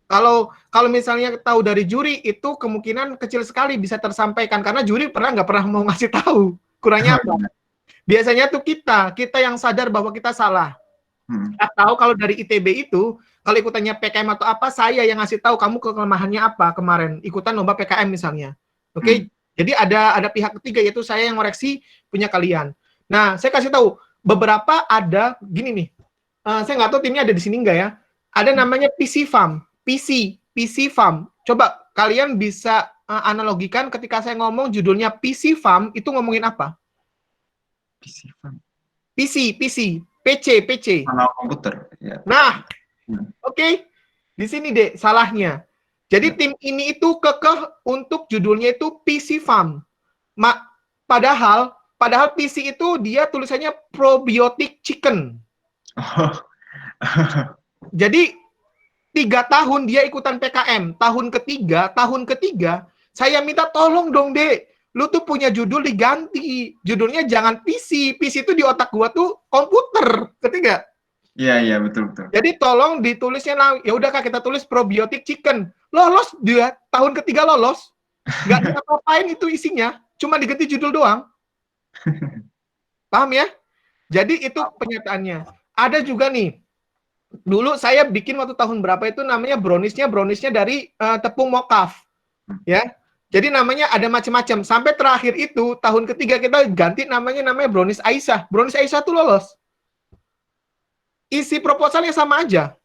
Kalau misalnya tahu dari juri, itu kemungkinan kecil sekali bisa tersampaikan, karena juri nggak pernah mau ngasih tahu kurangnya apa. Biasanya tuh kita yang sadar bahwa kita salah. Atau kalau dari ITB itu, kalau ikutannya PKM atau apa, saya yang ngasih tahu kamu kelemahannya apa kemarin, ikutan lomba PKM misalnya. Oke? Jadi ada pihak ketiga, yaitu saya yang ngoreksi punya kalian. Nah, saya kasih tahu, beberapa ada, gini nih, saya nggak tahu timnya ada di sini nggak ya, ada namanya PC Farm. PC Farm. Coba kalian bisa analogikan ketika saya ngomong judulnya PC Farm, itu ngomongin apa? PC Farm. PC. Manual komputer. Ya. Nah, oke. Di sini deh salahnya. Jadi tim ini itu kekeh untuk judulnya itu PC Farm. Padahal PC itu dia tulisannya probiotic chicken. Jadi 3 tahun dia ikutan PKM. Tahun ketiga, saya minta tolong dong, Dek. Lu tuh punya judul diganti. Judulnya jangan PC. PC itu di otak gua tuh komputer. Ngerti nggak? Iya, betul. Jadi tolong ditulisnya, ya udah Kak, kita tulis probiotic chicken. Lolos dia, tahun ketiga lolos. Nggak apa-apain itu isinya, cuma diganti judul doang. Paham ya? Jadi itu penyataannya. Ada juga nih, dulu saya bikin waktu tahun berapa itu namanya browniesnya dari tepung mokaf. Ya. Jadi namanya ada macam-macam. Sampai terakhir itu, tahun ketiga kita ganti namanya brownies Aisyah. Brownies Aisyah tuh lolos. Isi proposalnya sama aja.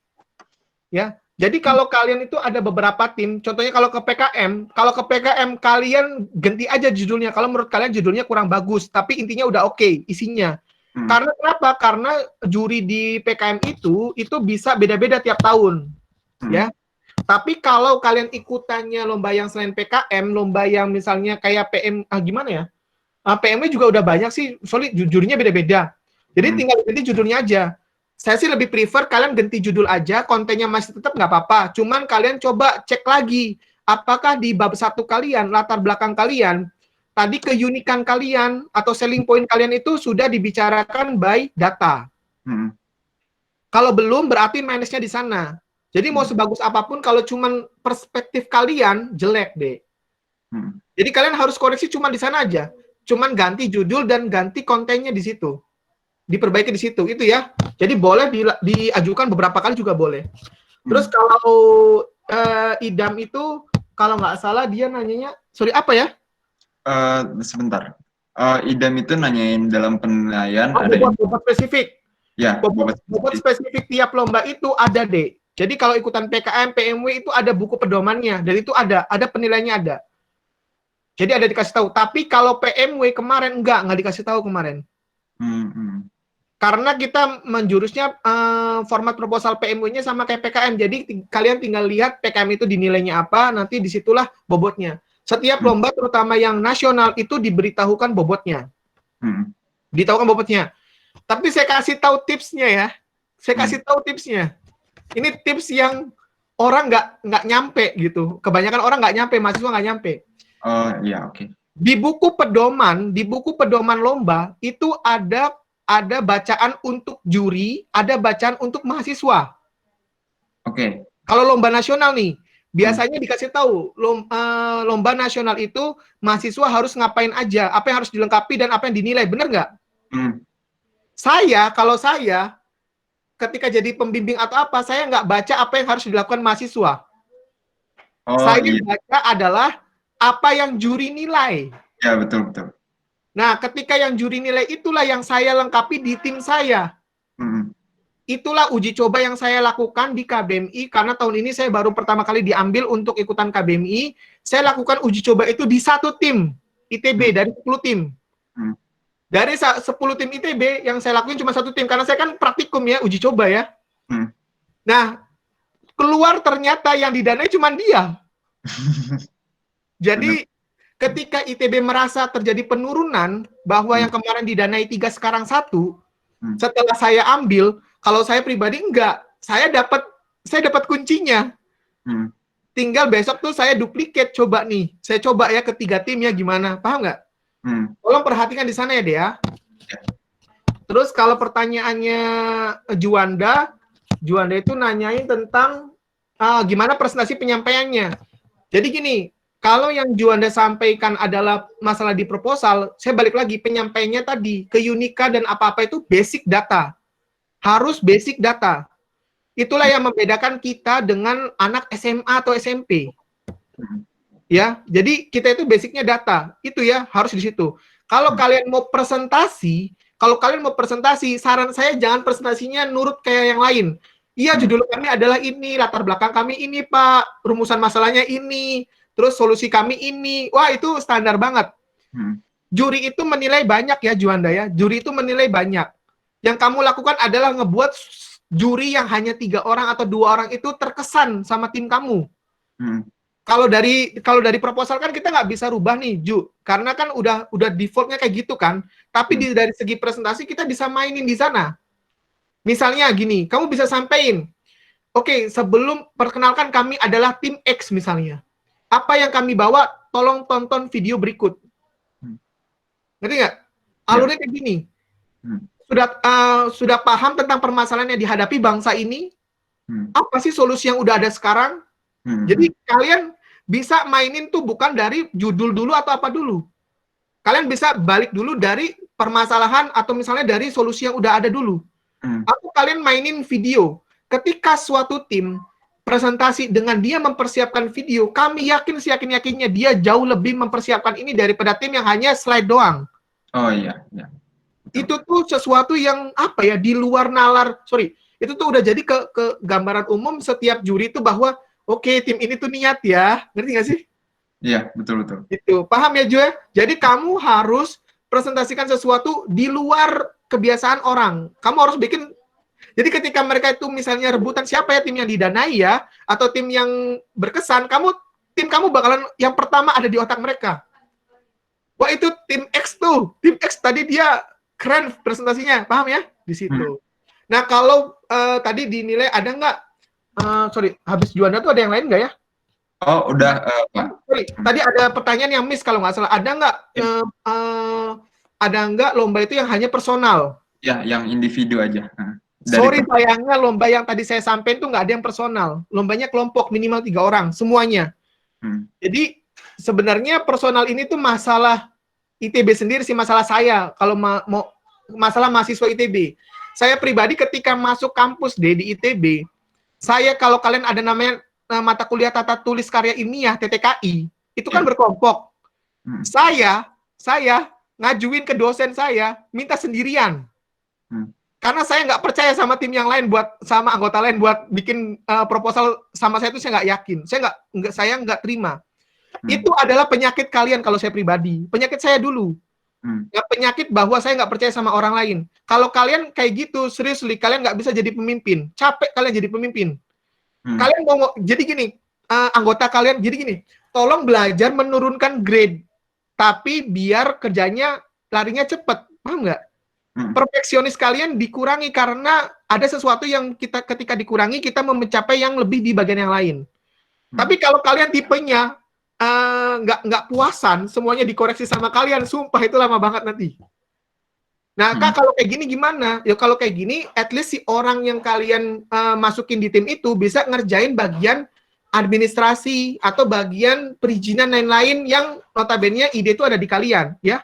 Ya. Jadi kalau kalian itu ada beberapa tim, contohnya kalau ke PKM kalian ganti aja judulnya. Kalau menurut kalian judulnya kurang bagus, tapi intinya udah oke isinya. Karena kenapa? Karena juri di PKM itu bisa beda-beda tiap tahun. Ya. Tapi kalau kalian ikutannya lomba yang selain PKM, lomba yang misalnya kayak PM, gimana ya? PM-nya juga udah banyak sih, soalnya jurinya beda-beda. Jadi tinggal ganti judulnya aja. Saya sih lebih prefer kalian ganti judul aja, kontennya masih tetap nggak apa-apa. Cuman kalian coba cek lagi, apakah di bab 1 kalian, latar belakang kalian, tadi keunikan kalian atau selling point kalian itu sudah dibicarakan by data. Kalau belum, berarti minusnya di sana. Jadi mau sebagus apapun, kalau cuman perspektif kalian, jelek deh. Jadi kalian harus koreksi cuma di sana aja. Cuman ganti judul dan ganti kontennya di situ. Diperbaiki di situ, itu ya. Jadi boleh diajukan beberapa kali juga boleh. Terus kalau idam itu, kalau nggak salah dia nanyanya, sorry apa ya? Sebentar. Idam itu nanyain dalam penilaian ada bobot spesifik. Ya, bobot spesifik tiap lomba itu ada deh. Jadi kalau ikutan PKM, PMW itu ada buku pedomannya, dan itu ada penilaiannya ada. Jadi ada dikasih tahu. Tapi kalau PMW kemarin nggak dikasih tahu kemarin. Karena kita menjurusnya format proposal PMW-nya sama kayak PKM. Jadi kalian tinggal lihat PKM itu dinilainya apa, nanti disitulah bobotnya. Setiap lomba, terutama yang nasional, itu diberitahukan bobotnya. Ditahukan bobotnya. Tapi saya kasih tahu tipsnya ya. Saya kasih tahu tipsnya. Ini tips yang orang nggak nyampe gitu. Kebanyakan orang nggak nyampe, mahasiswa nggak nyampe. Iya, oke. Di buku pedoman lomba itu ada bacaan untuk juri, ada bacaan untuk mahasiswa. Oke. Kalau lomba nasional nih, biasanya dikasih tahu lomba nasional itu mahasiswa harus ngapain aja, apa yang harus dilengkapi dan apa yang dinilai, bener nggak? Kalau saya ketika jadi pembimbing atau apa, saya nggak baca apa yang harus dilakukan mahasiswa. Saya baca adalah apa yang juri nilai. Ya, betul. Nah, ketika yang juri nilai itulah yang saya lengkapi di tim saya. Itulah uji coba yang saya lakukan di KBMI, karena tahun ini saya baru pertama kali diambil untuk ikutan KBMI. Saya lakukan uji coba itu di satu tim ITB dari 10 tim. Dari 10 tim ITB, yang saya lakuin cuma satu tim, karena saya kan praktikum ya, uji coba ya. Nah, keluar ternyata yang didanai cuma dia. Jadi, ketika ITB merasa terjadi penurunan, bahwa yang kemarin didanai 3 sekarang 1, setelah saya ambil, kalau saya pribadi enggak, saya dapat kuncinya. Tinggal besok tuh saya duplikat, coba nih. Saya coba ya ke 3 tim ya, gimana? Paham nggak? Tolong perhatikan di sana ya, Dea. Terus kalau pertanyaannya Juanda itu nanyain tentang gimana presentasi penyampaiannya. Jadi gini, kalau yang Juanda sampaikan adalah masalah di proposal, saya balik lagi, penyampaiannya tadi, keunikan dan apa-apa itu basic data. Harus basic data. Itulah yang membedakan kita dengan anak SMA atau SMP. Ya, jadi kita itu basicnya data. Itu ya, harus di situ. Kalau kalian mau presentasi, saran saya jangan presentasinya nurut kayak yang lain. Iya, judul kami adalah ini, latar belakang kami ini, Pak, rumusan masalahnya ini, terus solusi kami ini. Wah, itu standar banget. Juri itu menilai banyak ya, Juanda ya. Juri itu menilai banyak. Yang kamu lakukan adalah ngebuat juri yang hanya 3 orang atau 2 orang itu terkesan sama tim kamu. Kalau dari proposal kan kita nggak bisa rubah nih, Ju. Karena kan udah defaultnya kayak gitu kan. Tapi dari segi presentasi kita bisa mainin di sana. Misalnya gini, kamu bisa sampein, oke, sebelum perkenalkan kami adalah tim X misalnya. Apa yang kami bawa, tolong tonton video berikut. Ngerti nggak? Alurnya kayak gini. Sudah paham tentang permasalahan yang dihadapi bangsa ini? Apa sih solusi yang udah ada sekarang? Jadi kalian bisa mainin tuh bukan dari judul dulu atau apa dulu. Kalian bisa balik dulu dari permasalahan atau misalnya dari solusi yang udah ada dulu. Atau kalian mainin video. Ketika suatu tim presentasi dengan dia mempersiapkan video, kami yakin seyakin-yakinnya dia jauh lebih mempersiapkan ini daripada tim yang hanya slide doang. Oh iya. Itu tuh sesuatu yang apa ya, di luar nalar, itu tuh udah jadi ke gambaran umum setiap juri itu bahwa oke, tim ini tuh niat ya, ngerti nggak sih? Iya, betul. Itu paham ya, Jo? Jadi kamu harus presentasikan sesuatu di luar kebiasaan orang. Kamu harus bikin. Jadi ketika mereka itu misalnya rebutan siapa ya tim yang didanai ya, atau tim yang berkesan, tim kamu bakalan yang pertama ada di otak mereka. Wah, itu tim X tuh, tim X tadi dia keren presentasinya, paham ya? Di situ. Nah, kalau tadi dinilai ada nggak? Habis Juanda tuh ada yang lain nggak ya? Oh, udah, Pak. Tadi ada pertanyaan yang miss kalau nggak salah. Ada nggak lomba itu yang hanya personal? Ya, yang individu aja. Sayangnya lomba yang tadi saya sampaikan tuh nggak ada yang personal. Lombanya kelompok minimal 3 orang semuanya. Jadi sebenarnya personal ini tuh masalah ITB sendiri sih, masalah saya. Kalau mau masalah mahasiswa ITB, saya pribadi ketika masuk kampus di ITB, kalau kalian ada namanya mata kuliah tata tulis karya ilmiah TTKI, itu kan berkelompok. Saya ngajuin ke dosen saya minta sendirian. Karena saya nggak percaya sama tim yang lain sama anggota lain buat bikin proposal sama saya itu saya nggak yakin. Saya nggak terima. Itu adalah penyakit kalian kalau saya pribadi. Penyakit saya dulu. Penyakit bahwa saya nggak percaya sama orang lain. Kalau kalian kayak gitu, seriously, kalian nggak bisa jadi pemimpin. Capek kalian jadi pemimpin. Kalian mau jadi gini, anggota kalian jadi gini. Tolong belajar menurunkan grade, tapi biar kerjanya larinya cepet, paham nggak? Perfeksionis kalian dikurangi karena ada sesuatu yang ketika dikurangi kita mencapai yang lebih di bagian yang lain. Tapi kalau kalian tipenya nggak puasan, semuanya dikoreksi sama kalian, sumpah itu lama banget nanti. Nah, Kak, kalau kayak gini gimana? Ya kalau kayak gini, at least si orang yang kalian masukin di tim itu bisa ngerjain bagian administrasi atau bagian perizinan lain-lain yang notabene ide itu ada di kalian, ya.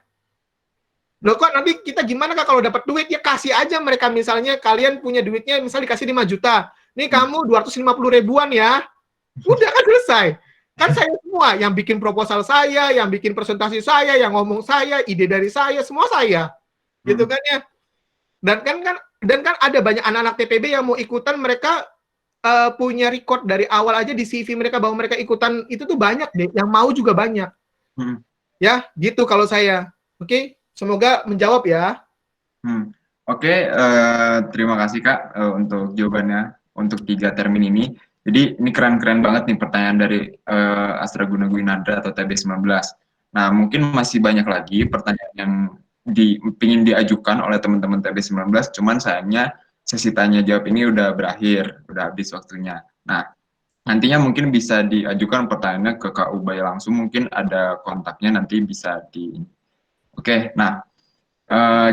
Loh kok nanti kita gimana Kak kalau dapat duit? Ya kasih aja mereka, misalnya kalian punya duitnya misalnya dikasih 5 juta. Nih kamu 250 ribuan ya. Udah kan selesai. Kan saya semua yang bikin proposal saya, yang bikin presentasi saya, yang ngomong saya, ide dari saya, semua saya. Gitu kan ya. Dan kan ada banyak anak-anak TPB yang mau ikutan, mereka punya record dari awal aja di CV mereka bahwa mereka ikutan, itu tuh banyak deh, yang mau juga banyak. Ya, gitu kalau saya. Oke. Semoga menjawab ya. Oke, terima kasih Kak untuk jawabannya untuk 3 termin ini. Jadi ini keren-keren banget nih pertanyaan dari Astra Guna Gwinandra atau TB19. Nah, mungkin masih banyak lagi pertanyaan yang ingin diajukan oleh teman-teman TB19, cuman sayangnya sesi tanya jawab ini udah berakhir, udah habis waktunya. Nah, nantinya mungkin bisa diajukan pertanyaannya ke Kak Ubay langsung, mungkin ada kontaknya nanti bisa di. Oke, nah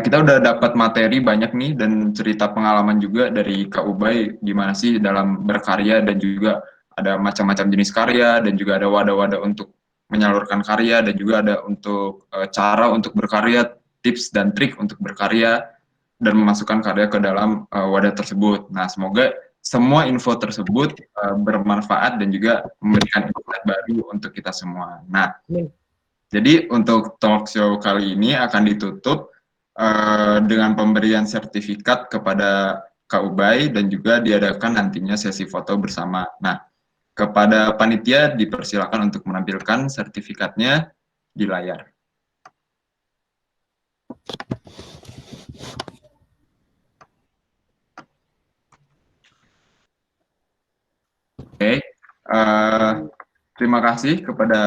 kita udah dapat materi banyak nih dan cerita pengalaman juga dari Kak Ubay gimana sih dalam berkarya, dan juga ada macam-macam jenis karya, dan juga ada wadah-wadah untuk menyalurkan karya, dan juga ada untuk cara untuk berkarya, tips dan trik untuk berkarya dan memasukkan karya ke dalam wadah tersebut. Nah, semoga semua info tersebut bermanfaat dan juga memberikan insight baru untuk kita semua. Nah, jadi untuk talk show kali ini akan ditutup dengan pemberian sertifikat kepada Kak Ubay, dan juga diadakan nantinya sesi foto bersama. Nah, kepada panitia dipersilakan untuk menampilkan sertifikatnya di layar. Oke, terima kasih kepada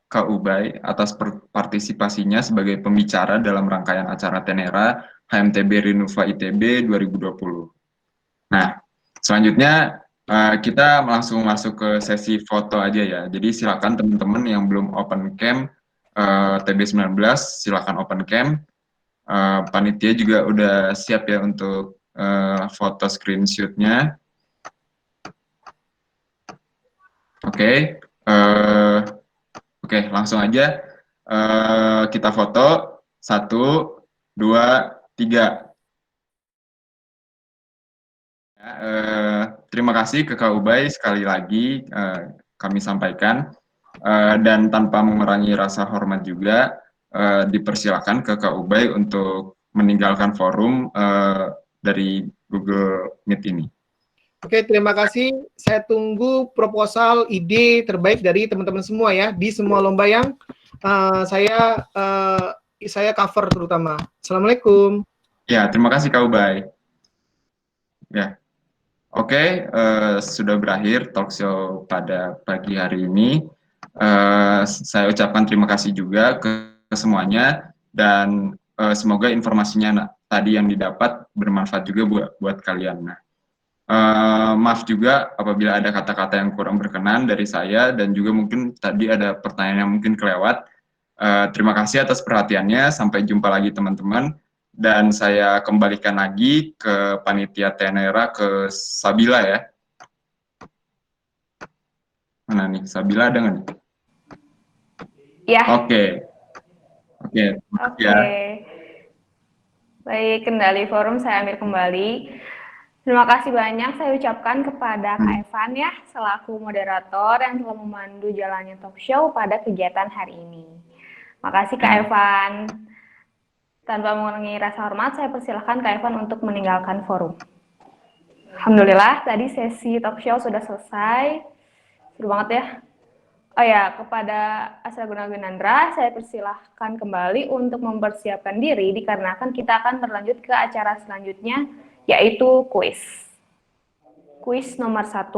Kak Ubay atas partisipasinya sebagai pembicara dalam rangkaian acara Tenera HMTB Rinuva ITB 2020. Nah, selanjutnya kita langsung masuk ke sesi foto aja ya. Jadi silakan teman-teman yang belum open cam TB19 silakan open cam. Panitia juga udah siap ya untuk foto screenshot-nya. Oke, langsung aja kita foto. 1, 2, 3. Terima kasih ke Kak Ubay sekali lagi kami sampaikan, dan tanpa mengurangi rasa hormat juga dipersilakan ke Kak Ubay untuk meninggalkan forum dari Google Meet ini. Oke, terima kasih. Saya tunggu proposal ide terbaik dari teman-teman semua ya di semua lomba yang saya cover terutama. Assalamualaikum. Ya, terima kasih Kak Ubay. Ya, oke, sudah berakhir talk show pada pagi hari ini. Saya ucapkan terima kasih juga ke semuanya, dan semoga informasinya tadi yang didapat bermanfaat juga buat kalian. Nah, maaf juga apabila ada kata-kata yang kurang berkenan dari saya, dan juga mungkin tadi ada pertanyaan yang mungkin kelewat. Terima kasih atas perhatiannya. Sampai jumpa lagi teman-teman. Dan saya kembalikan lagi ke panitia Tenera, ke Sabila ya. Mana nih? Sabila ada nggak nih? Ya. Oke. Ya. Baik, kendali forum saya ambil kembali. Terima kasih banyak saya ucapkan kepada Kak Evan ya, selaku moderator yang telah memandu jalannya talk show pada kegiatan hari ini. Makasih Kak Evan. Tanpa mengurangi rasa hormat, saya persilahkan Kak Evan untuk meninggalkan forum. Alhamdulillah, tadi sesi talk show sudah selesai. Seru banget ya. Oh ya, kepada Asra Gunagwinandra, saya persilahkan kembali untuk mempersiapkan diri, dikarenakan kita akan berlanjut ke acara selanjutnya, yaitu kuis. Kuis nomor 1,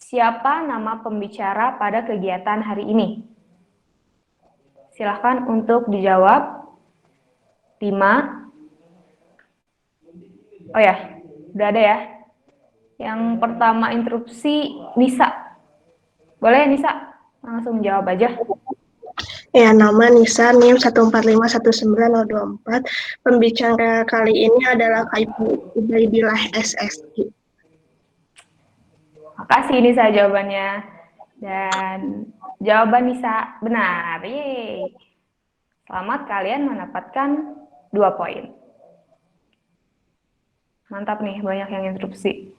siapa nama pembicara pada kegiatan hari ini? Silahkan untuk dijawab. 5. Oh ya, udah ada ya. Yang pertama interupsi, Nisa. Boleh Nisa? Langsung jawab aja. Ya, nama Nisa, NIM 1451924. Pembicara kali ini adalah Kak Ibu Ubaidillah SSI. Makasih Nisa jawabannya. Dan jawaban Nisa benar. Yeay. Selamat, kalian mendapatkan 2 poin. Mantap nih, banyak yang interupsi.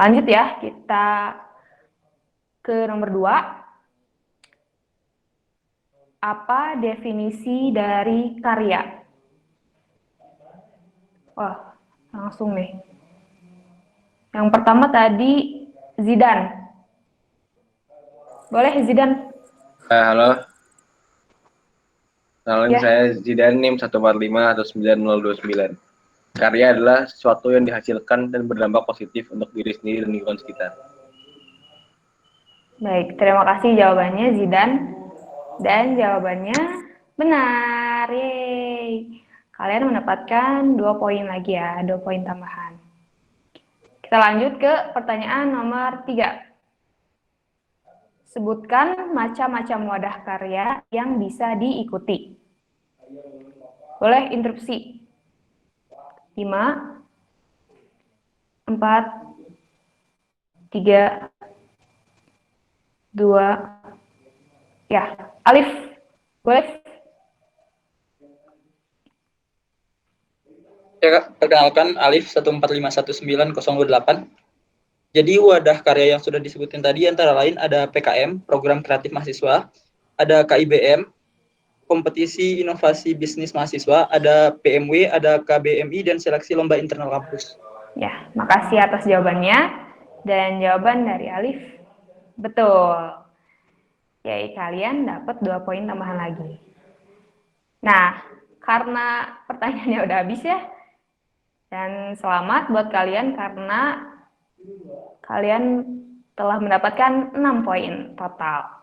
Lanjut ya, kita ke nomor 2. Apa definisi dari karya? Wah, langsung nih. Yang pertama tadi Zidan. Boleh Zidan? Halo. Kenalin Ya. saya Zidan, NIM 145-99029. Karya adalah sesuatu yang dihasilkan dan berdampak positif untuk diri sendiri dan lingkungan sekitar. Baik, terima kasih jawabannya Zidan. Dan jawabannya benar. Yeay. Kalian mendapatkan 2 poin lagi ya, 2 poin tambahan. Kita lanjut ke pertanyaan nomor 3. Sebutkan macam-macam wadah karya yang bisa diikuti. Boleh interupsi. 5, 4, 3, 2, ya, Alif, boleh? Ya, Kak. Perkenalkan, Alif 1451908. Jadi wadah karya yang sudah disebutin tadi antara lain ada PKM, Program Kreatif Mahasiswa, ada KIBM, Kompetisi Inovasi Bisnis Mahasiswa, ada PMW, ada KBMI, dan Seleksi Lomba Internal Kampus. Ya, makasih atas jawabannya. Dan jawaban dari Alif, betul. Yaitu kalian dapat 2 poin tambahan lagi. Nah, karena pertanyaannya udah habis ya, dan selamat buat kalian karena kalian telah mendapatkan 6 poin total.